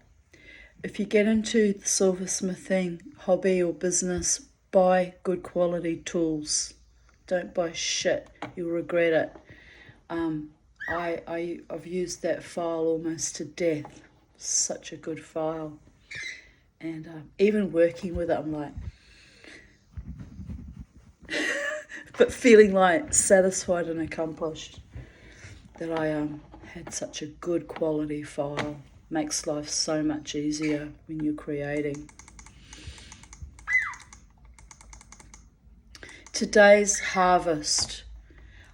If you get into the silversmithing hobby or business, buy good quality tools. Don't buy shit, you'll regret it. I've used that file almost to death. Such a good file. And even working with it, I'm like, but feeling like satisfied and accomplished that I had such a good quality file. Makes life so much easier when you're creating. Today's harvest.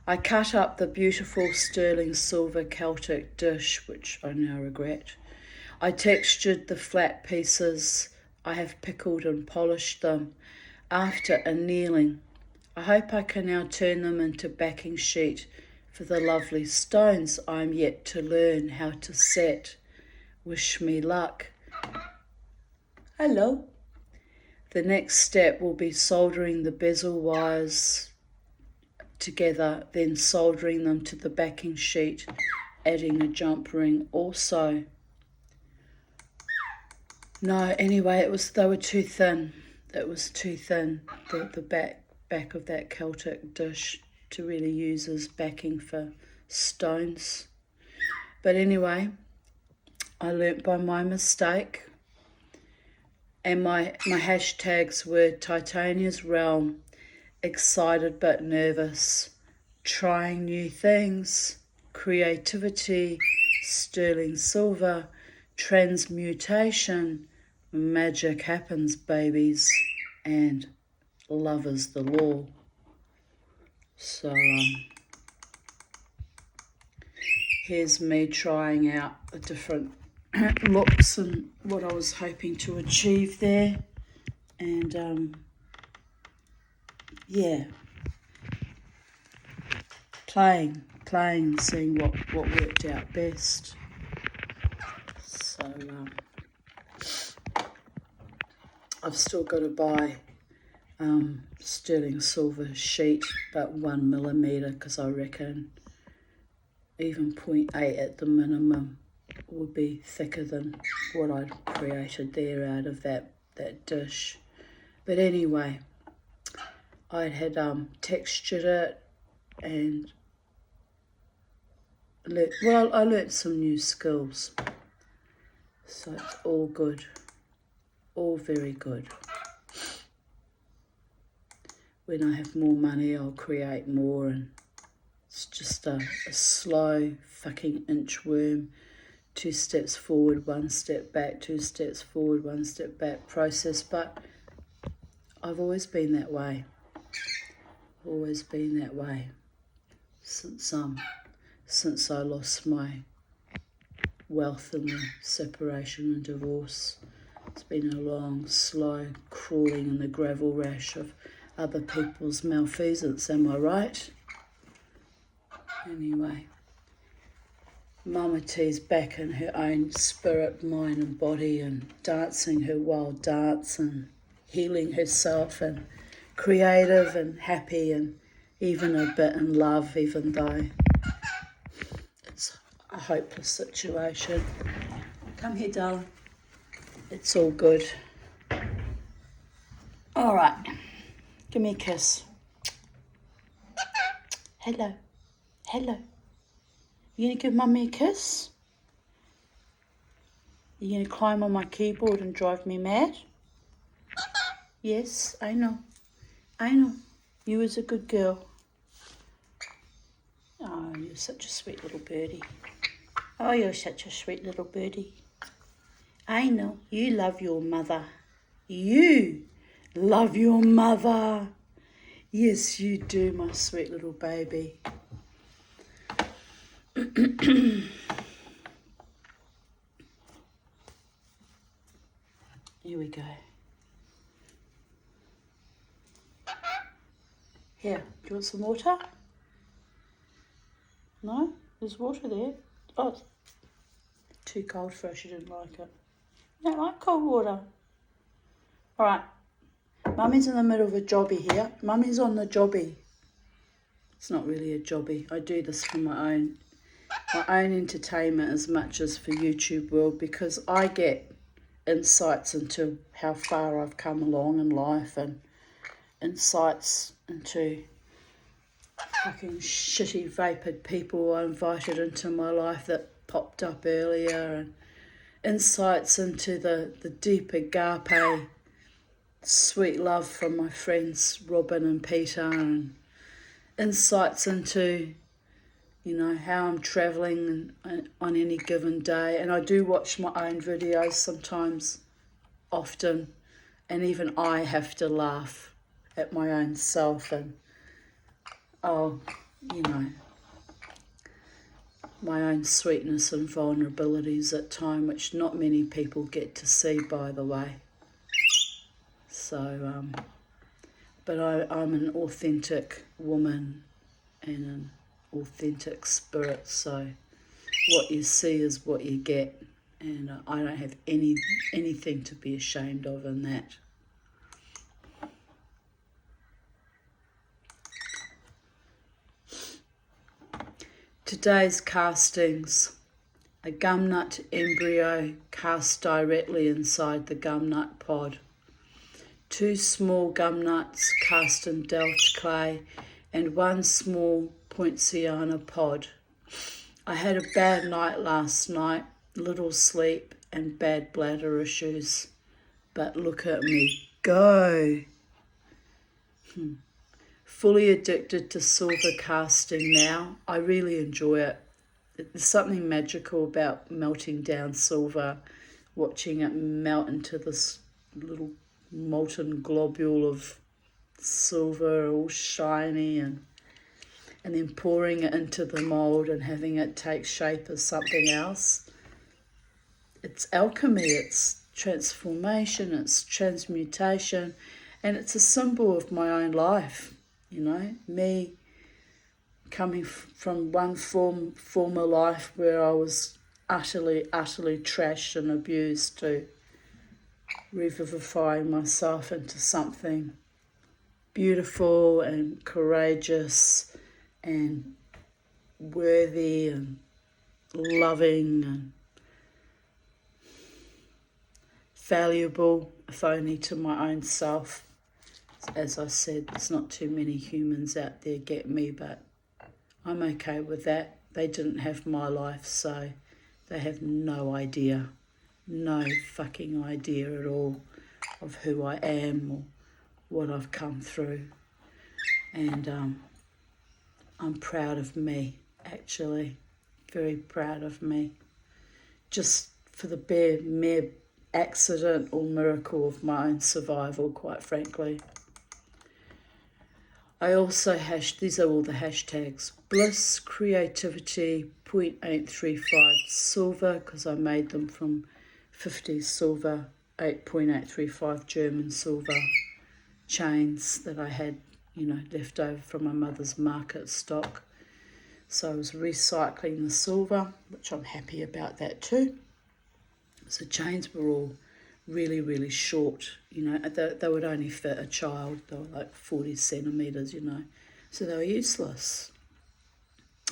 I cut up the beautiful sterling silver Celtic dish, which I now regret. I textured the flat pieces. I have pickled and polished them after annealing. I hope I can now turn them into backing sheet for the lovely stones I am yet to learn how to set. Wish me luck. Hello. The next step will be soldering the bezel wires together, then soldering them to the backing sheet, adding a jump ring also. No, anyway, they were too thin. It was too thin, the back of that Celtic dish to really use as backing for stones. But anyway, I learnt by my mistake. And my hashtags were Titania's Realm, excited but nervous, trying new things, creativity, sterling silver, transmutation, magic happens, babies, and love is the law. So here's me trying out the different looks and what I was hoping to achieve there. And yeah, playing and seeing what worked out best. So I've still got to buy sterling silver sheet, about 1mm, because I reckon even 0.8 at the minimum would be thicker than what I'd created there out of that dish. But anyway, I had textured it and I learnt some new skills. So it's all good, all very good. When I have more money, I'll create more, and it's just a slow fucking inchworm. 2 steps forward, 1 step back, 2 steps forward, 1 step back process. But I've always been that way. Always been that way since I lost my wealth in the separation and divorce. It's been a long, slow crawling in the gravel rash of other people's malfeasance, am I right? Anyway, Mama T's back in her own spirit, mind and body, and dancing her wild dance and healing herself, and creative and happy, and even a bit in love, even though it's a hopeless situation. Come here, darling. It's all good. All right. Give me a kiss. Hello. Hello. You gonna give Mummy a kiss? You gonna climb on my keyboard and drive me mad? Yes, I know. I know. You was a good girl. Oh, you're such a sweet little birdie. Oh, you're such a sweet little birdie. I know. You love your mother. You love your mother. Yes, you do, my sweet little baby. Here we go. Here, do you want some water? No? There's water there. Oh, it's too cold for her. She didn't like it. You don't like cold water? All right. Mummy's in the middle of a jobby here. Mummy's on the jobby. It's not really a jobby. I do this for my own entertainment as much as for YouTube world, because I get insights into how far I've come along in life, and insights into fucking shitty vapid people I invited into my life that popped up earlier, and insights into the deep agape sweet love from my friends Robin and Peter, and insights into, you know, how I'm travelling on any given day. And I do watch my own videos sometimes, often, and even I have to laugh at my own self and, you know, my own sweetness and vulnerabilities at time, which not many people get to see, by the way. So, but I'm an authentic woman and an authentic spirit, so what you see is what you get, and I don't have anything to be ashamed of in that. Today's castings: a gumnut embryo cast directly inside the gumnut pod, 2 small gumnuts cast in delft clay, and 1 small poinciana pod. I had a bad night last night, little sleep and bad bladder issues, but look at me go. Fully addicted to silver casting now. I really enjoy it. There's something magical about melting down silver, watching it melt into this little molten globule of silver, all shiny, and and then pouring it into the mold and having it take shape as something else. It's alchemy, it's transformation, it's transmutation, and it's a symbol of my own life, you know, me coming from one former life where I was utterly trashed and abused, to revivifying myself into something beautiful and courageous and worthy and loving and valuable, if only to my own self. As I said, there's not too many humans out there get me, but I'm okay with that. They didn't have my life, so they have no idea, no fucking idea at all of who I am or what I've come through. And I'm proud of me, actually, very proud of me. Just for the mere accident or miracle of my own survival, quite frankly. I also these are all the hashtags: bliss, creativity, 0.835 silver, because I made them from 50 silver, 8.835 German silver chains that I had, you know, left over from my mother's market stock. So I was recycling the silver, which I'm happy about that too. So chains were all really short, you know, they would only fit a child. They were like 40 centimetres, you know, so they were useless.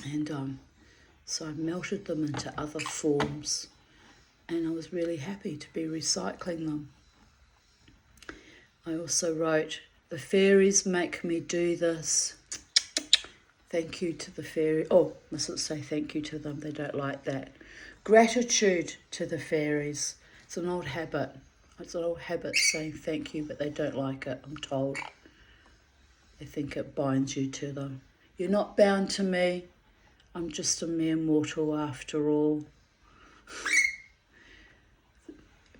And so I melted them into other forms, and I was really happy to be recycling them. I also wrote, the fairies make me do this. Thank you to the fairy. Oh, mustn't say thank you to them, they don't like that. Gratitude to the fairies. It's an old habit. It's an old habit saying thank you, but they don't like it, I'm told. They think it binds you to them. You're not bound to me. I'm just a mere mortal after all.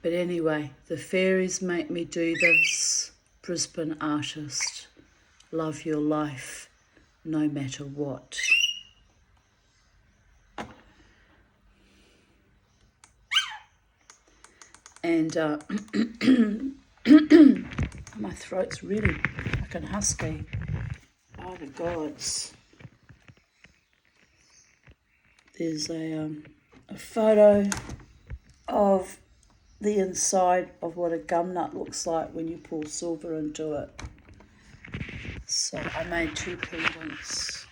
But anyway, the fairies make me do this. Brisbane artist. Love your life, no matter what. And my throat's really fucking husky. Oh the gods. There's a photo of the inside of what a gum nut looks like when you pour silver into it. So I made 2 pendants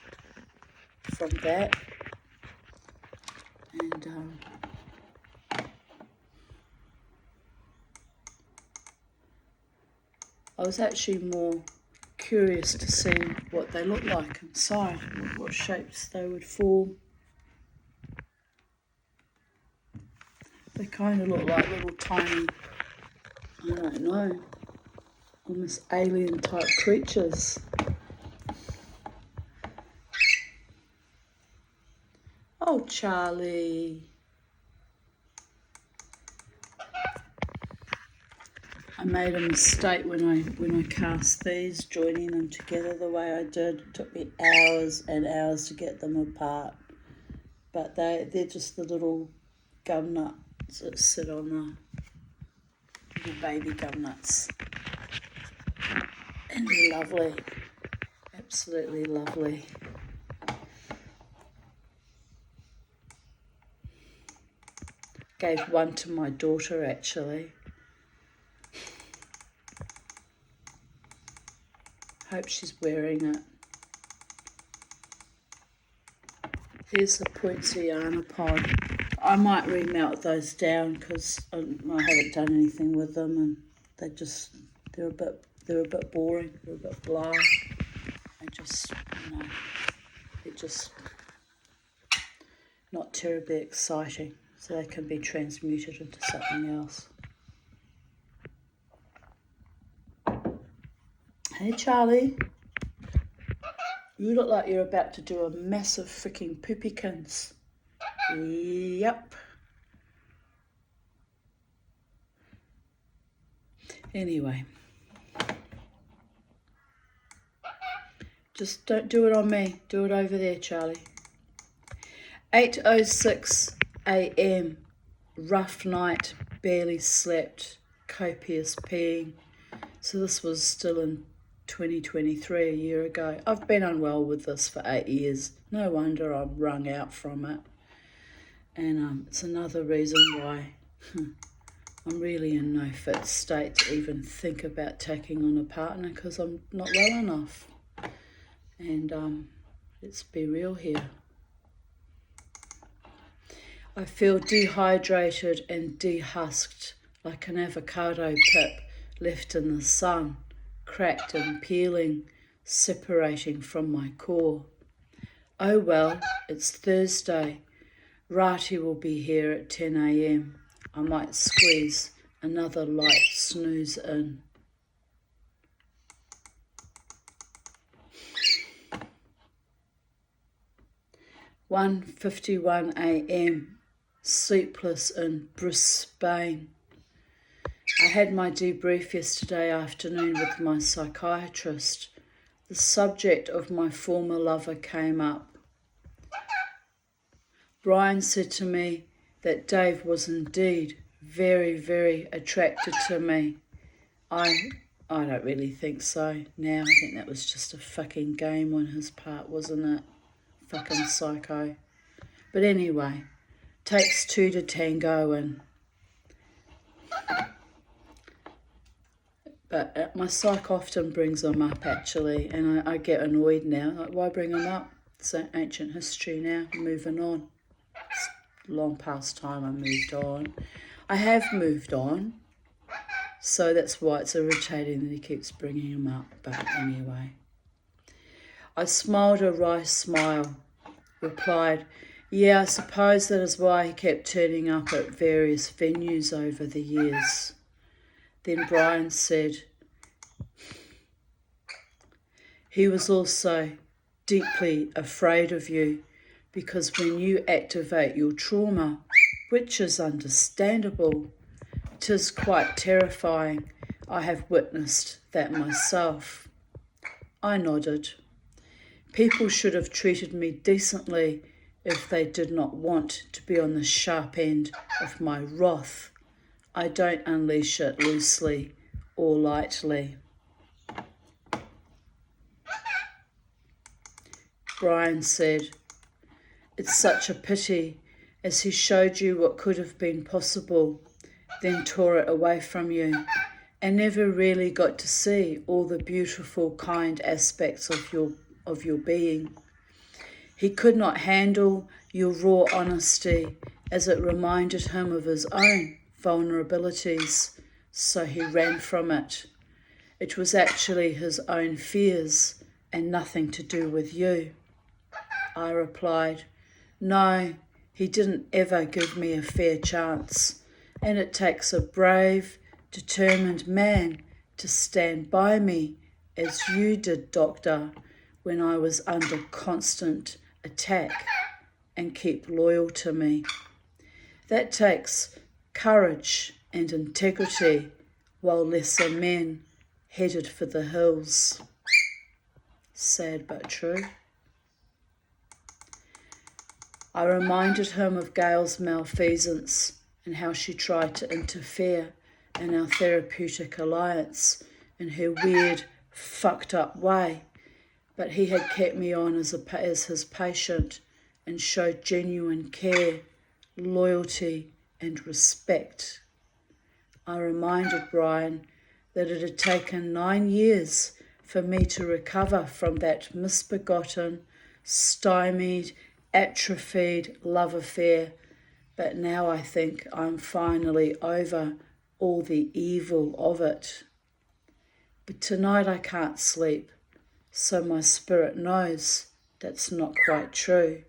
from that. And I was actually more curious to see what they look like inside, what shapes they would form. They kind of look like little tiny, I don't know, almost alien type creatures. Oh, Charlie. I made a mistake when I cast these, joining them together the way I did. It took me hours and hours to get them apart. But they're just the little gum nuts that sit on the little baby gum nuts. And they're lovely. Absolutely lovely. Gave one to my daughter, actually. Hope she's wearing it. Here's the Poinciana pod. I might remelt those down because I haven't done anything with them, and they're a bit boring. They're a bit blah. They just, you know, they're just not terribly exciting. So they can be transmuted into something else. Hey, Charlie. You look like you're about to do a massive freaking poopykins. Yep. Anyway. Just don't do it on me. Do it over there, Charlie. 8:06 a.m. Rough night. Barely slept. Copious peeing. So this was still in 2023, a year ago. I've been unwell with this for 8 years. No wonder I'm wrung out from it. And it's another reason why I'm really in no fit state to even think about taking on a partner, because I'm not well enough. And let's be real here. I feel dehydrated and dehusked, like an avocado pip left in the sun, cracked and peeling, separating from my core. Oh well, it's Thursday. Rati will be here at 10 a.m. I might squeeze another light snooze in. "1:51 a.m. Sleepless in Brisbane. I had my debrief yesterday afternoon with my psychiatrist. The subject of my former lover came up. Brian said to me that Dave was indeed very, very attracted to me. I don't really think so now. I think that was just a fucking game on his part, wasn't it? Fucking psycho. But anyway, takes two to tango, and but my psych often brings them up, actually, and I get annoyed now. Like, why bring them up? It's ancient history now. Moving on. It's long past time I moved on. I have moved on, so that's why it's irritating that he keeps bringing them up. But anyway, I smiled a wry smile, replied, "Yeah, I suppose that is why he kept turning up at various venues over the years." Then Brian said, "He was also deeply afraid of you, because when you activate your trauma, which is understandable, 'tis quite terrifying. I have witnessed that myself." I nodded. People should have treated me decently if they did not want to be on the sharp end of my wrath. I don't unleash it loosely or lightly. Brian said, "It's such a pity, as he showed you what could have been possible, then tore it away from you, and never really got to see all the beautiful, kind aspects of your being. He could not handle your raw honesty, as it reminded him of his own vulnerabilities, so he ran from it. It was actually his own fears and nothing to do with you." I replied, "No, he didn't ever give me a fair chance, and it takes a brave, determined man to stand by me, as you did, Doctor, when I was under constant attack, and keep loyal to me. That takes courage and integrity, while lesser men headed for the hills." Sad but true. I reminded him of Gail's malfeasance and how she tried to interfere in our therapeutic alliance in her weird, fucked up way, but he had kept me on as his patient and showed genuine care, loyalty and respect. I reminded Brian that it had taken 9 years for me to recover from that misbegotten, stymied, atrophied love affair, but now I think I'm finally over all the evil of it. But tonight I can't sleep, so my spirit knows that's not quite true.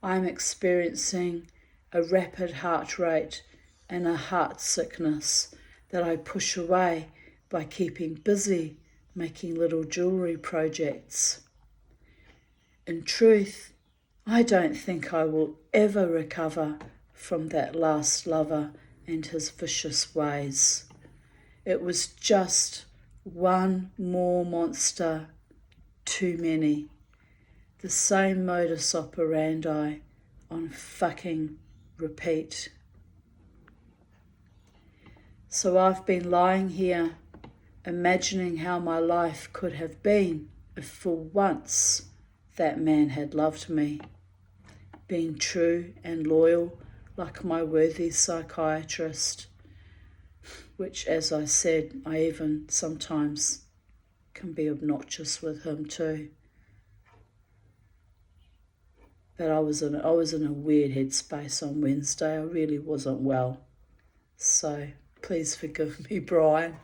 I'm experiencing a rapid heart rate and a heart sickness that I push away by keeping busy making little jewellery projects. In truth, I don't think I will ever recover from that last lover and his vicious ways. It was just one more monster Too many. The same modus operandi on fucking repeat. So I've been lying here imagining how my life could have been if for once that man had loved me, been true and loyal like my worthy psychiatrist, which, as I said, I even sometimes can be obnoxious with him too. But I was in a weird headspace on Wednesday. I really wasn't well. So please forgive me, Brian.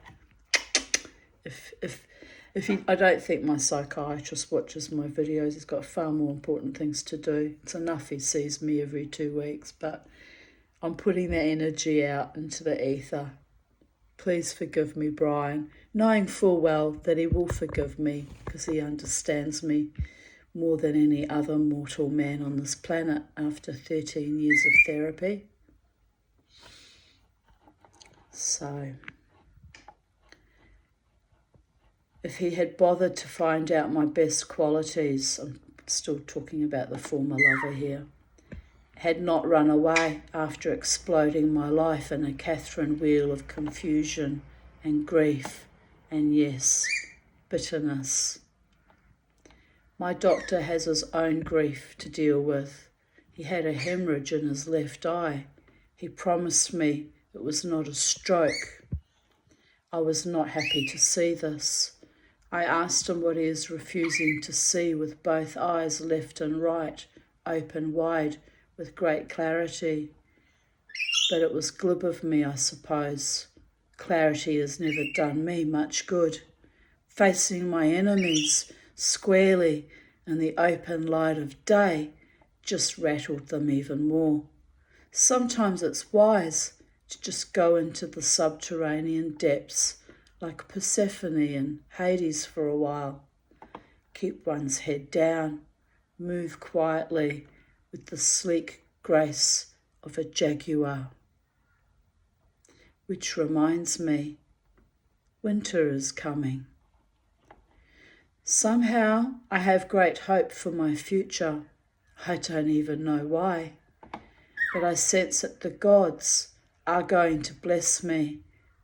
I don't think my psychiatrist watches my videos. He's got far more important things to do. It's enough he sees me every 2 weeks, but I'm putting that energy out into the ether. Please forgive me, Brian, knowing full well that he will forgive me because he understands me more than any other mortal man on this planet after 13 years of therapy. So, if he had bothered to find out my best qualities, I'm still talking about the former lover here, had not run away after exploding my life in a Catherine wheel of confusion and grief and, yes, bitterness. My doctor has his own grief to deal with. He had a hemorrhage in his left eye. He promised me it was not a stroke. I was not happy to see this. I asked him what he is refusing to see with both eyes, left and right, open wide, with great clarity. But it was glib of me, I suppose. Clarity has never done me much good. Facing my enemies squarely in the open light of day just rattled them even more. Sometimes it's wise to just go into the subterranean depths like Persephone and Hades for a while. Keep one's head down, move quietly with the sleek grace of a jaguar. Which reminds me, winter is coming. Somehow I have great hope for my future. I don't even know why, but I sense that the gods are going to bless me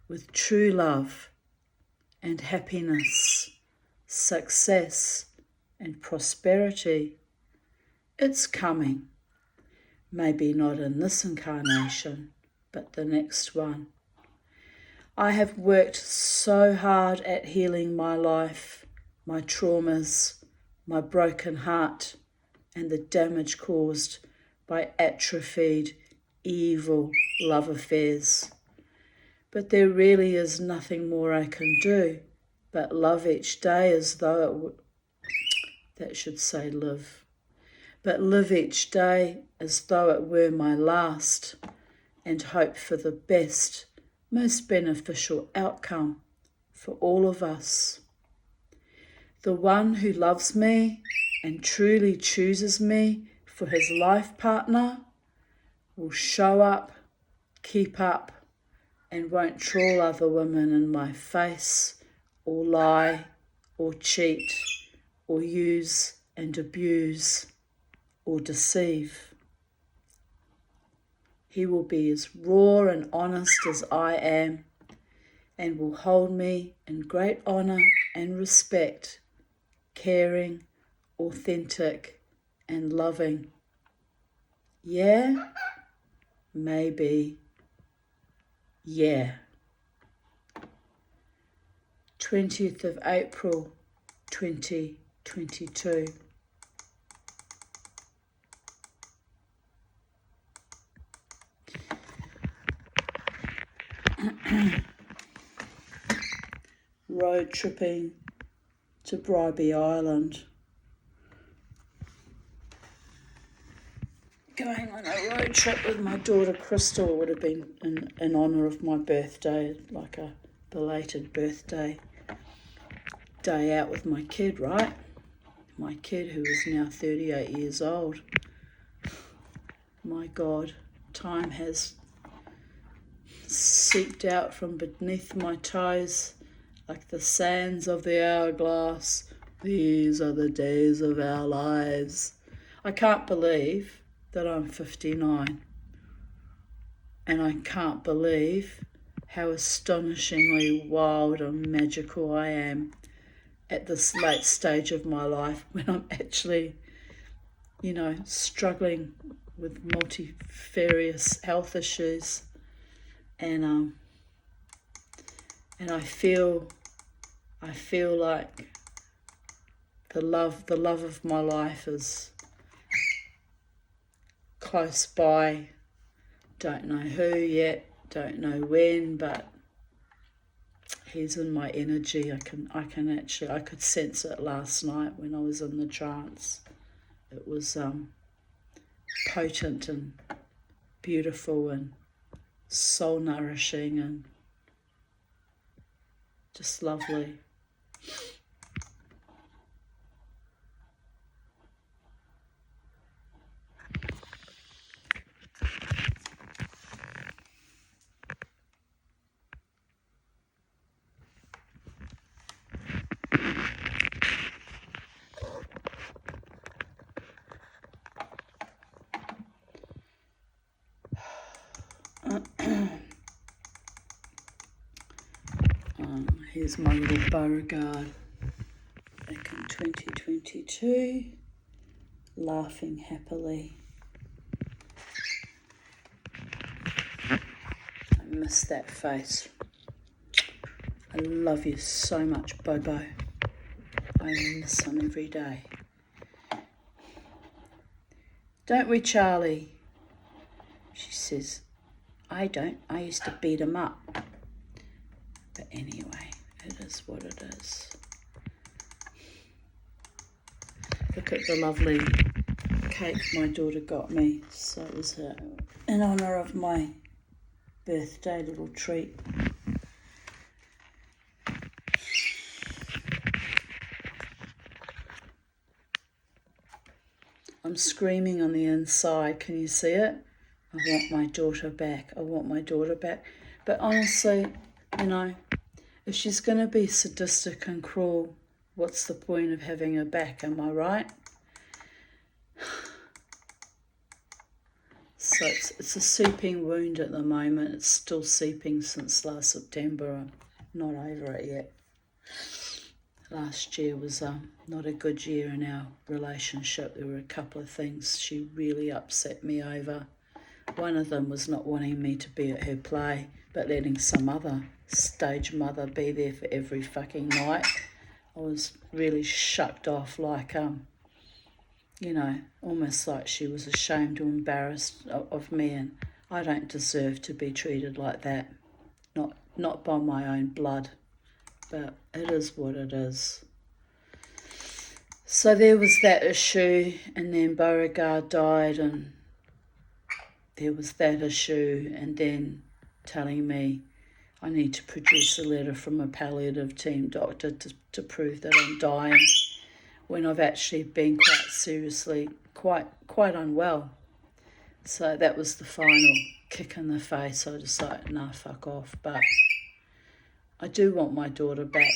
with true love and happiness, success and prosperity. It's coming. Maybe not in this incarnation, but the next one. I have worked so hard at healing my life, my traumas, my broken heart, and the damage caused by atrophied, evil love affairs. But there really is nothing more I can do but love each day as though live. But live each day as though it were my last, and hope for the best, most beneficial outcome for all of us. The one who loves me and truly chooses me for his life partner will show up, keep up, and won't trawl other women in my face, or lie, or cheat, or use and abuse, or deceive. He will be as raw and honest as I am, and will hold me in great honour and respect, caring, authentic, and loving. Yeah? Maybe. Yeah. 20th of April, 2022. Road tripping to Bribie Island. Going on a road trip with my daughter Crystal would have been in honour of my birthday, like a belated birthday day out with my kid, right? My kid, who is now 38 years old. My God, time has seeped out from beneath my toes like the sands of the hourglass, These are the days of our lives. I can't believe that I'm 59. And I can't believe how astonishingly wild and magical I am at this late stage of my life when I'm actually, struggling with multifarious health issues. And I feel like the love of my life is close by. Don't know who yet, don't know when, but he's in my energy. I could sense it last night when I was in the trance. It was potent and beautiful and soul nourishing and just lovely. Here's my little Beauregard back in 2022, laughing happily. I miss that face. I love you so much, Bobo. I miss him every day. Don't we, Charlie? She says, I don't. I used to beat him up. But anyway, it is what it is. Look at the lovely cake my daughter got me. So it was in honour of my birthday little treat. I'm screaming on the inside. Can you see it? I want my daughter back. I want my daughter back. But honestly, if she's going to be sadistic and cruel, what's the point of having her back? Am I right? So it's a seeping wound at the moment. It's still seeping since last September. I'm not over it yet. Last year was not a good year in our relationship. There were a couple of things she really upset me over. One of them was not wanting me to be at her play, but letting some other stage mother be there for every fucking night. I was really shucked off, like, almost like she was ashamed or embarrassed of me, and I don't deserve to be treated like that. Not by my own blood. But it is what it is. So there was that issue, and then Beauregard died, and there was that issue, and then telling me I need to produce a letter from a palliative team doctor to prove that I'm dying, when I've actually been quite seriously, quite unwell. So that was the final kick in the face. I decided, nah, fuck off. But I do want my daughter back.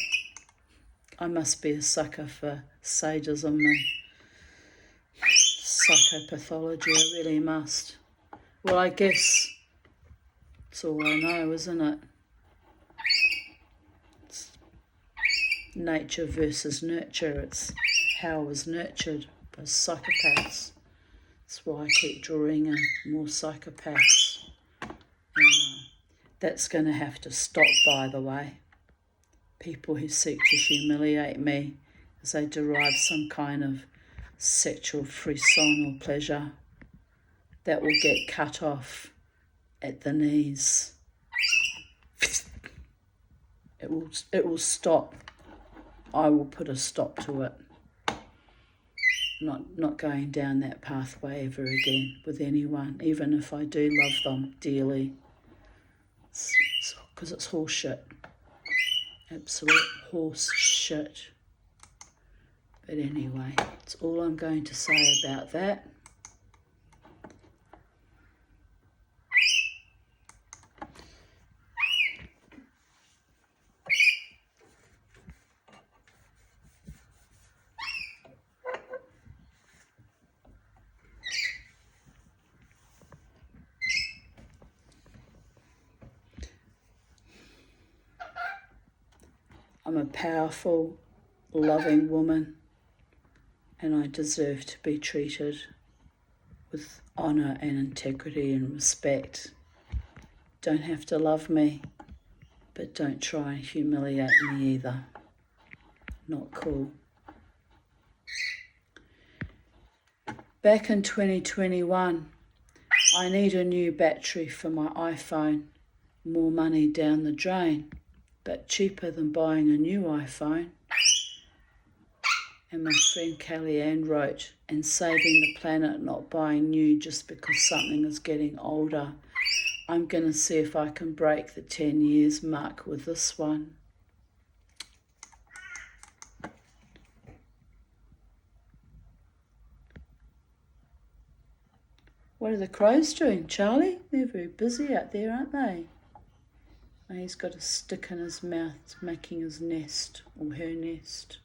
I must be a sucker for sadism and psychopathology. I really must. Well, I guess it's all I know, isn't it? It's nature versus nurture. It's how I was nurtured by psychopaths. That's why I keep drawing in more psychopaths. And that's going to have to stop, by the way. People who seek to humiliate me as they derive some kind of sexual frisson or pleasure, that will get cut off at the knees. It will stop. I will put a stop to it. Not going down that pathway ever again with anyone, even if I do love them dearly. Because it's horse shit. Absolute horse shit. But anyway, that's all I'm going to say about that. I'm a powerful, loving woman, and I deserve to be treated with honour and integrity and respect. Don't have to love me, but don't try and humiliate me either. Not cool. Back in 2021, I need a new battery for my iPhone. More money down the drain, but cheaper than buying a new iPhone. And my friend Kellyanne wrote, and saving the planet, not buying new just because something is getting older. I'm going to see if I can break the 10 years mark with this one. What are the crows doing, Charlie? They're very busy out there, aren't they? Oh, he's got a stick in his mouth, making his nest, or her nest.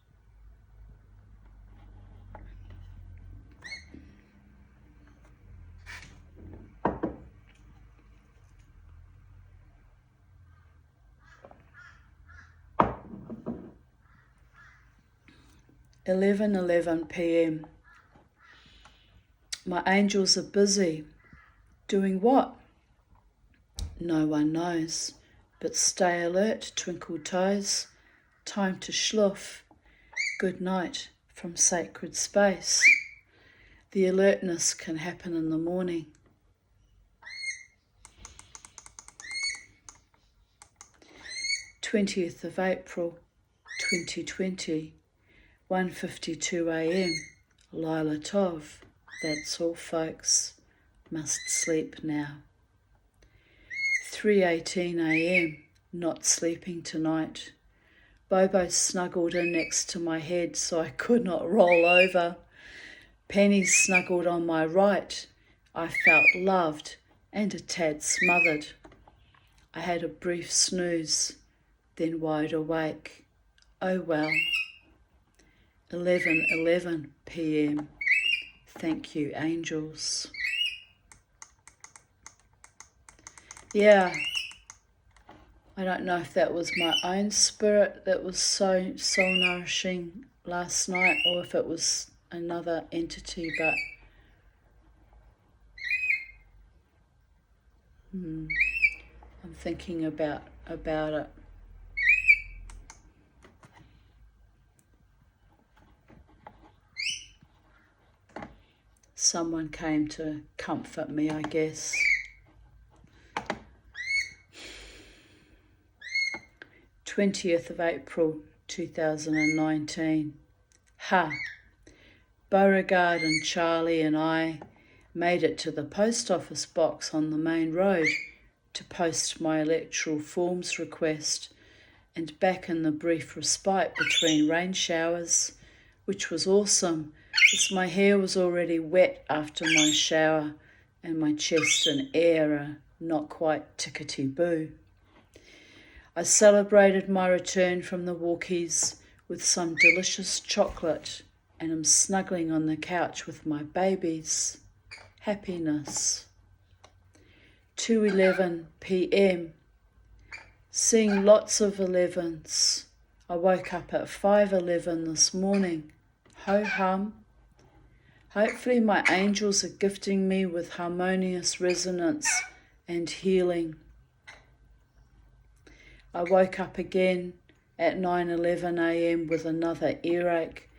(11:11 p.m) My angels are busy. Doing what? No one knows. But stay alert, twinkle toes. Time to schluff. Good night from sacred space. The alertness can happen in the morning. April 20th, 2020, 1:52 a.m. Lila Tov. That's all, folks. Must sleep now. 3:18 a.m. Not sleeping tonight. Bobo snuggled in next to my head so I could not roll over. Penny snuggled on my right. I felt loved and a tad smothered. I had a brief snooze, then wide awake. Oh well. 11:11 p.m. Thank you, angels. Yeah, I don't know if that was my own spirit that was so soul nourishing last night, or if it was another entity, but I'm thinking about it. Someone came to comfort me, I guess. 20th of April 2019. Beauregard and Charlie and I made it to the post office box on the main road to post my electoral forms request, and back in the brief respite between rain showers, which was awesome, as my hair was already wet after my shower and my chest and air are not quite tickety-boo. I celebrated my return from the walkies with some delicious chocolate and am snuggling on the couch with my babies. Happiness. 2:11 p.m. Seeing lots of 11s. I woke up at 5:11 this morning. Ho-hum. Hopefully my angels are gifting me with harmonious resonance and healing. I woke up again at 9:11 a.m. with another earache.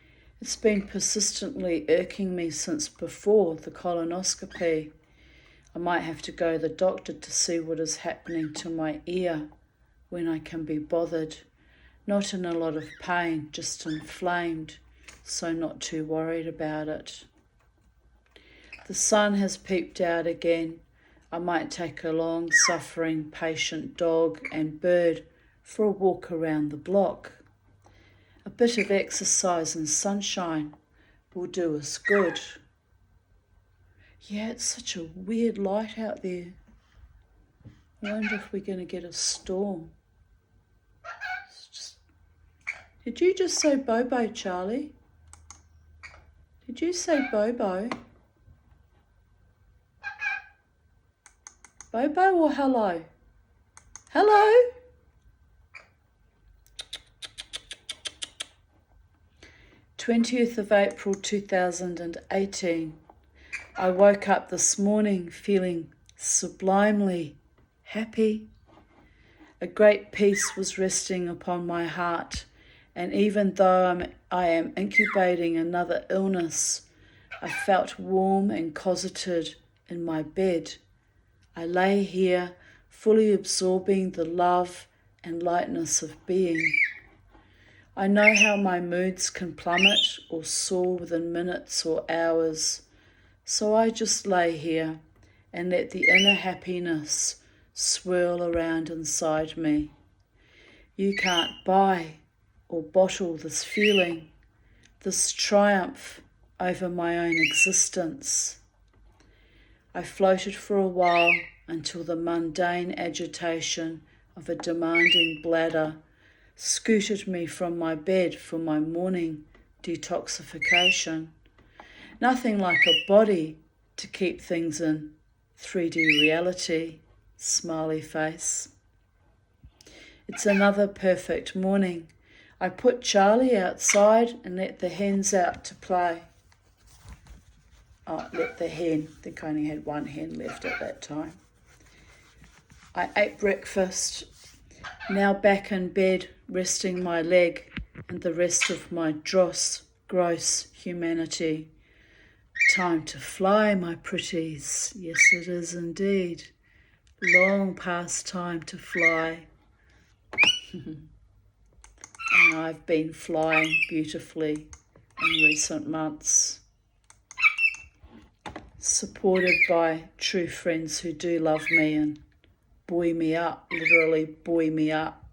It's been persistently irking me since before the colonoscopy. I might have to go to the doctor to see what is happening to my ear when I can be bothered. Not in a lot of pain, just inflamed, so not too worried about it. The sun has peeped out again. I might take a long-suffering, patient dog and bird for a walk around the block. A bit of exercise and sunshine will do us good. Yeah, it's such a weird light out there. I wonder if we're going to get a storm. Did you just say Bobo, Charlie? Did you say Bobo? Bobo or hello? Hello? 20th of April 2018. I woke up this morning feeling sublimely happy. A great peace was resting upon my heart, and even though I am incubating another illness, I felt warm and cosseted in my bed. I lay here, fully absorbing the love and lightness of being. I know how my moods can plummet or soar within minutes or hours, so I just lay here and let the inner happiness swirl around inside me. You can't buy or bottle this feeling, this triumph over my own existence. I floated for a while until the mundane agitation of a demanding bladder scooted me from my bed for my morning detoxification. Nothing like a body to keep things in 3D reality, smiley face. It's another perfect morning. I put Charlie outside and let the hens out to play. Let the hen, I think I only had one hen left at that time. I ate breakfast, now back in bed, resting my leg and the rest of my gross humanity. Time to fly, my pretties. Yes, it is indeed. Long past time to fly. And I've been flying beautifully in recent months, supported by true friends who do love me and buoy me up, literally buoy me up.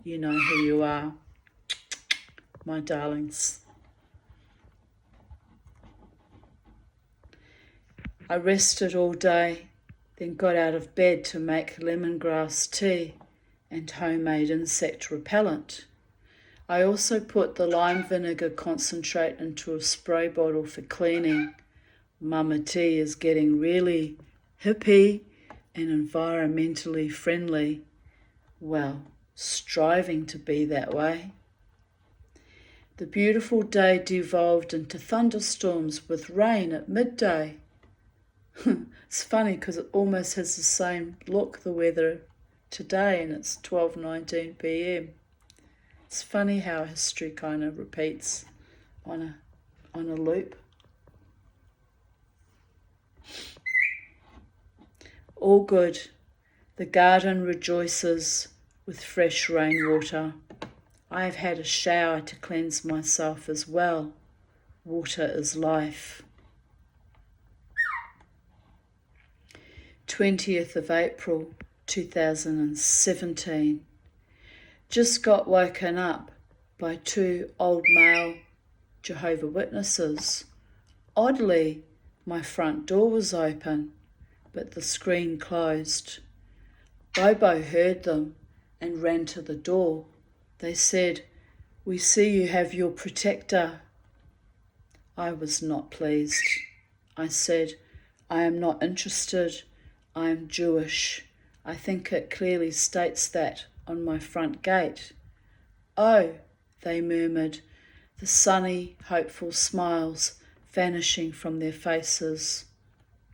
You know who you are, my darlings. I rested all day, then got out of bed to make lemongrass tea and homemade insect repellent. I also put the lime vinegar concentrate into a spray bottle for cleaning. Mama T is getting really hippie and environmentally friendly. Well, striving to be that way. The beautiful day devolved into thunderstorms with rain at midday. It's funny because it almost has the same look, the weather today, and it's 12:19 p.m. It's funny how history kind of repeats on a loop. All good. The garden rejoices with fresh rainwater. I have had a shower to cleanse myself as well. Water is life. 20th of April 2017. Just got woken up by two old male Jehovah Witnesses. Oddly, my front door was open, but the screen closed. Bobo heard them and ran to the door. They said, "We see you have your protector." I was not pleased. I said, "I am not interested. I am Jewish. I think it clearly states that on my front gate." "Oh," they murmured, the sunny, hopeful smiles vanishing from their faces.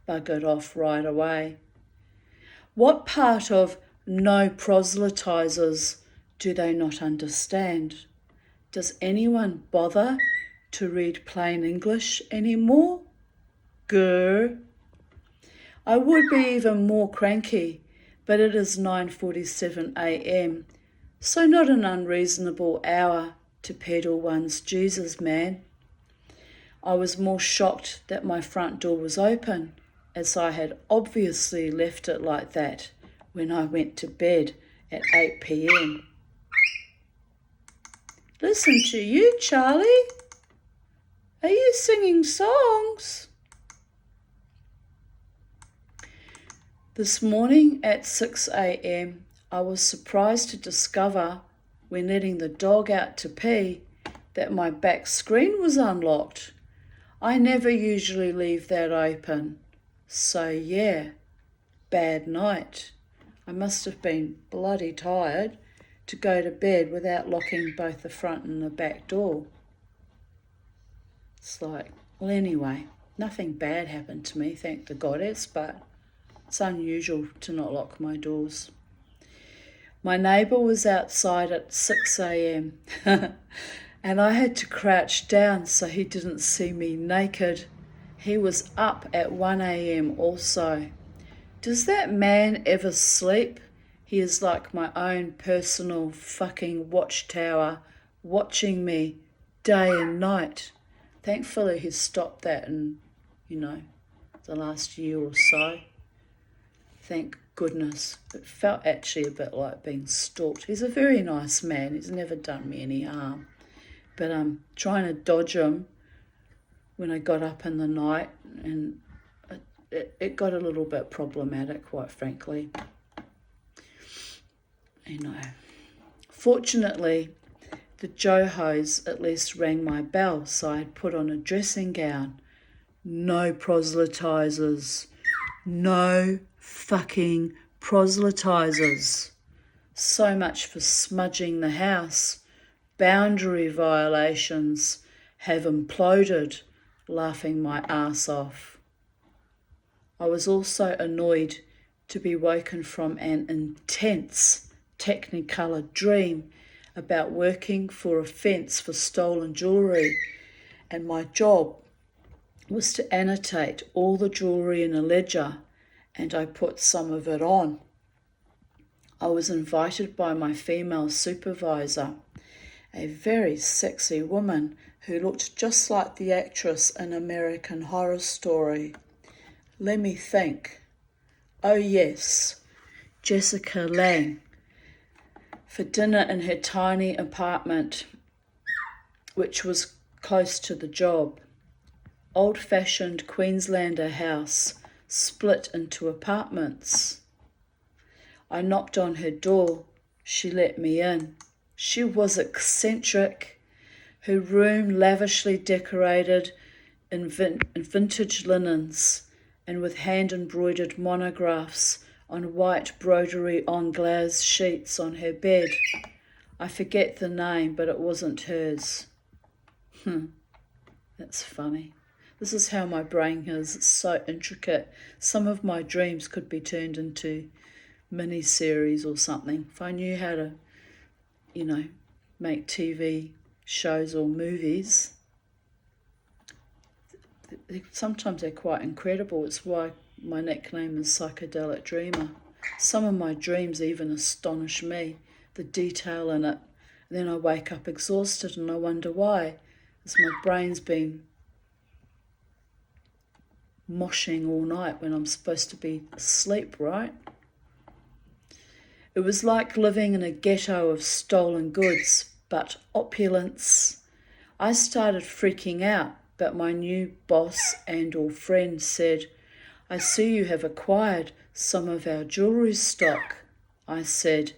Buggered off right away. What part of no proselytizers do they not understand? Does anyone bother to read plain English anymore? Grr. I would be even more cranky, but it is 9:47 a.m, so not an unreasonable hour to peddle one's Jesus, man. I was more shocked that my front door was open, as I had obviously left it like that when I went to bed at 8 p.m. Listen to you, Charlie. Are you singing songs? This morning at 6 a.m, I was surprised to discover, when letting the dog out to pee, that my back screen was unlocked. I never usually leave that open. So yeah, bad night. I must have been bloody tired to go to bed without locking both the front and the back door. It's like, well, anyway, nothing bad happened to me, thank the goddess, but it's unusual to not lock my doors. My neighbour was outside at 6 a.m. and I had to crouch down so he didn't see me naked. He was up at 1 a.m. also. Does that man ever sleep? He is like my own personal fucking watchtower, watching me day and night. Thankfully he's stopped that in, the last year or so. Thank goodness. It felt actually a bit like being stalked. He's a very nice man. He's never done me any harm. But I'm trying to dodge him when I got up in the night, and it got a little bit problematic, quite frankly. Fortunately, the Johos at least rang my bell, so I had put on a dressing gown. No proselytizers. No fucking proselytizers. So much for smudging the house. Boundary violations have imploded, laughing my ass off. I was also annoyed to be woken from an intense Technicolor dream about working for a fence for stolen jewellery, and my job was to annotate all the jewellery in a ledger, and I put some of it on. I was invited by my female supervisor, a very sexy woman who looked just like the actress in American Horror Story. Let me think. Oh yes, Jessica Lange, for dinner in her tiny apartment, which was close to the job. Old-fashioned Queenslander house split into apartments. I knocked on her door. She let me in. She was eccentric. Her room lavishly decorated in vintage linens and with hand-embroidered monographs on white broderie Anglaise sheets on her bed. I forget the name, but it wasn't hers. That's funny. This is how my brain is. It's so intricate. Some of my dreams could be turned into mini-series or something. If I knew how to, make TV shows or movies. Sometimes they're quite incredible. It's why my nickname is Psychedelic Dreamer. Some of my dreams even astonish me, the detail in it. And then I wake up exhausted and I wonder why. It's my brain's been moshing all night when I'm supposed to be asleep, right? It was like living in a ghetto of stolen goods, but opulence. I started freaking out, but my new boss and/or friend said, I see you have acquired some of our jewellery stock. I said,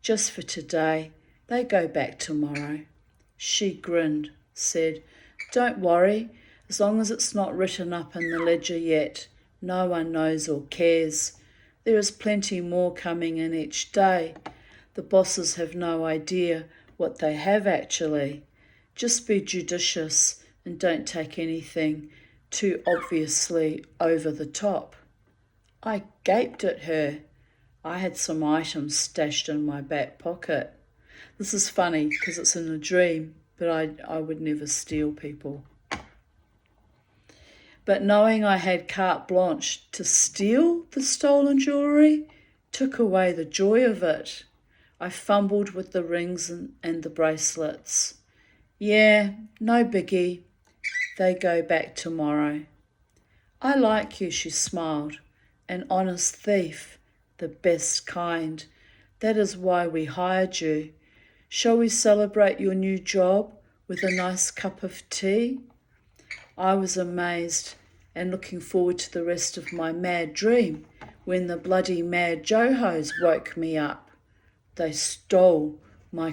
just for today, they go back tomorrow. She grinned, said, don't worry, as long as it's not written up in the ledger yet, no one knows or cares. There is plenty more coming in each day. The bosses have no idea what they have actually. Just be judicious and don't take anything too obviously over the top. I gaped at her. I had some items stashed in my back pocket. This is funny because it's in a dream, but I would never steal people. But knowing I had carte blanche to steal the stolen jewellery took away the joy of it. I fumbled with the rings and the bracelets. Yeah, no biggie. They go back tomorrow. I like you, she smiled. An honest thief, the best kind. That is why we hired you. Shall we celebrate your new job with a nice cup of tea? I was amazed and looking forward to the rest of my mad dream when the bloody mad Johos woke me up. They stole my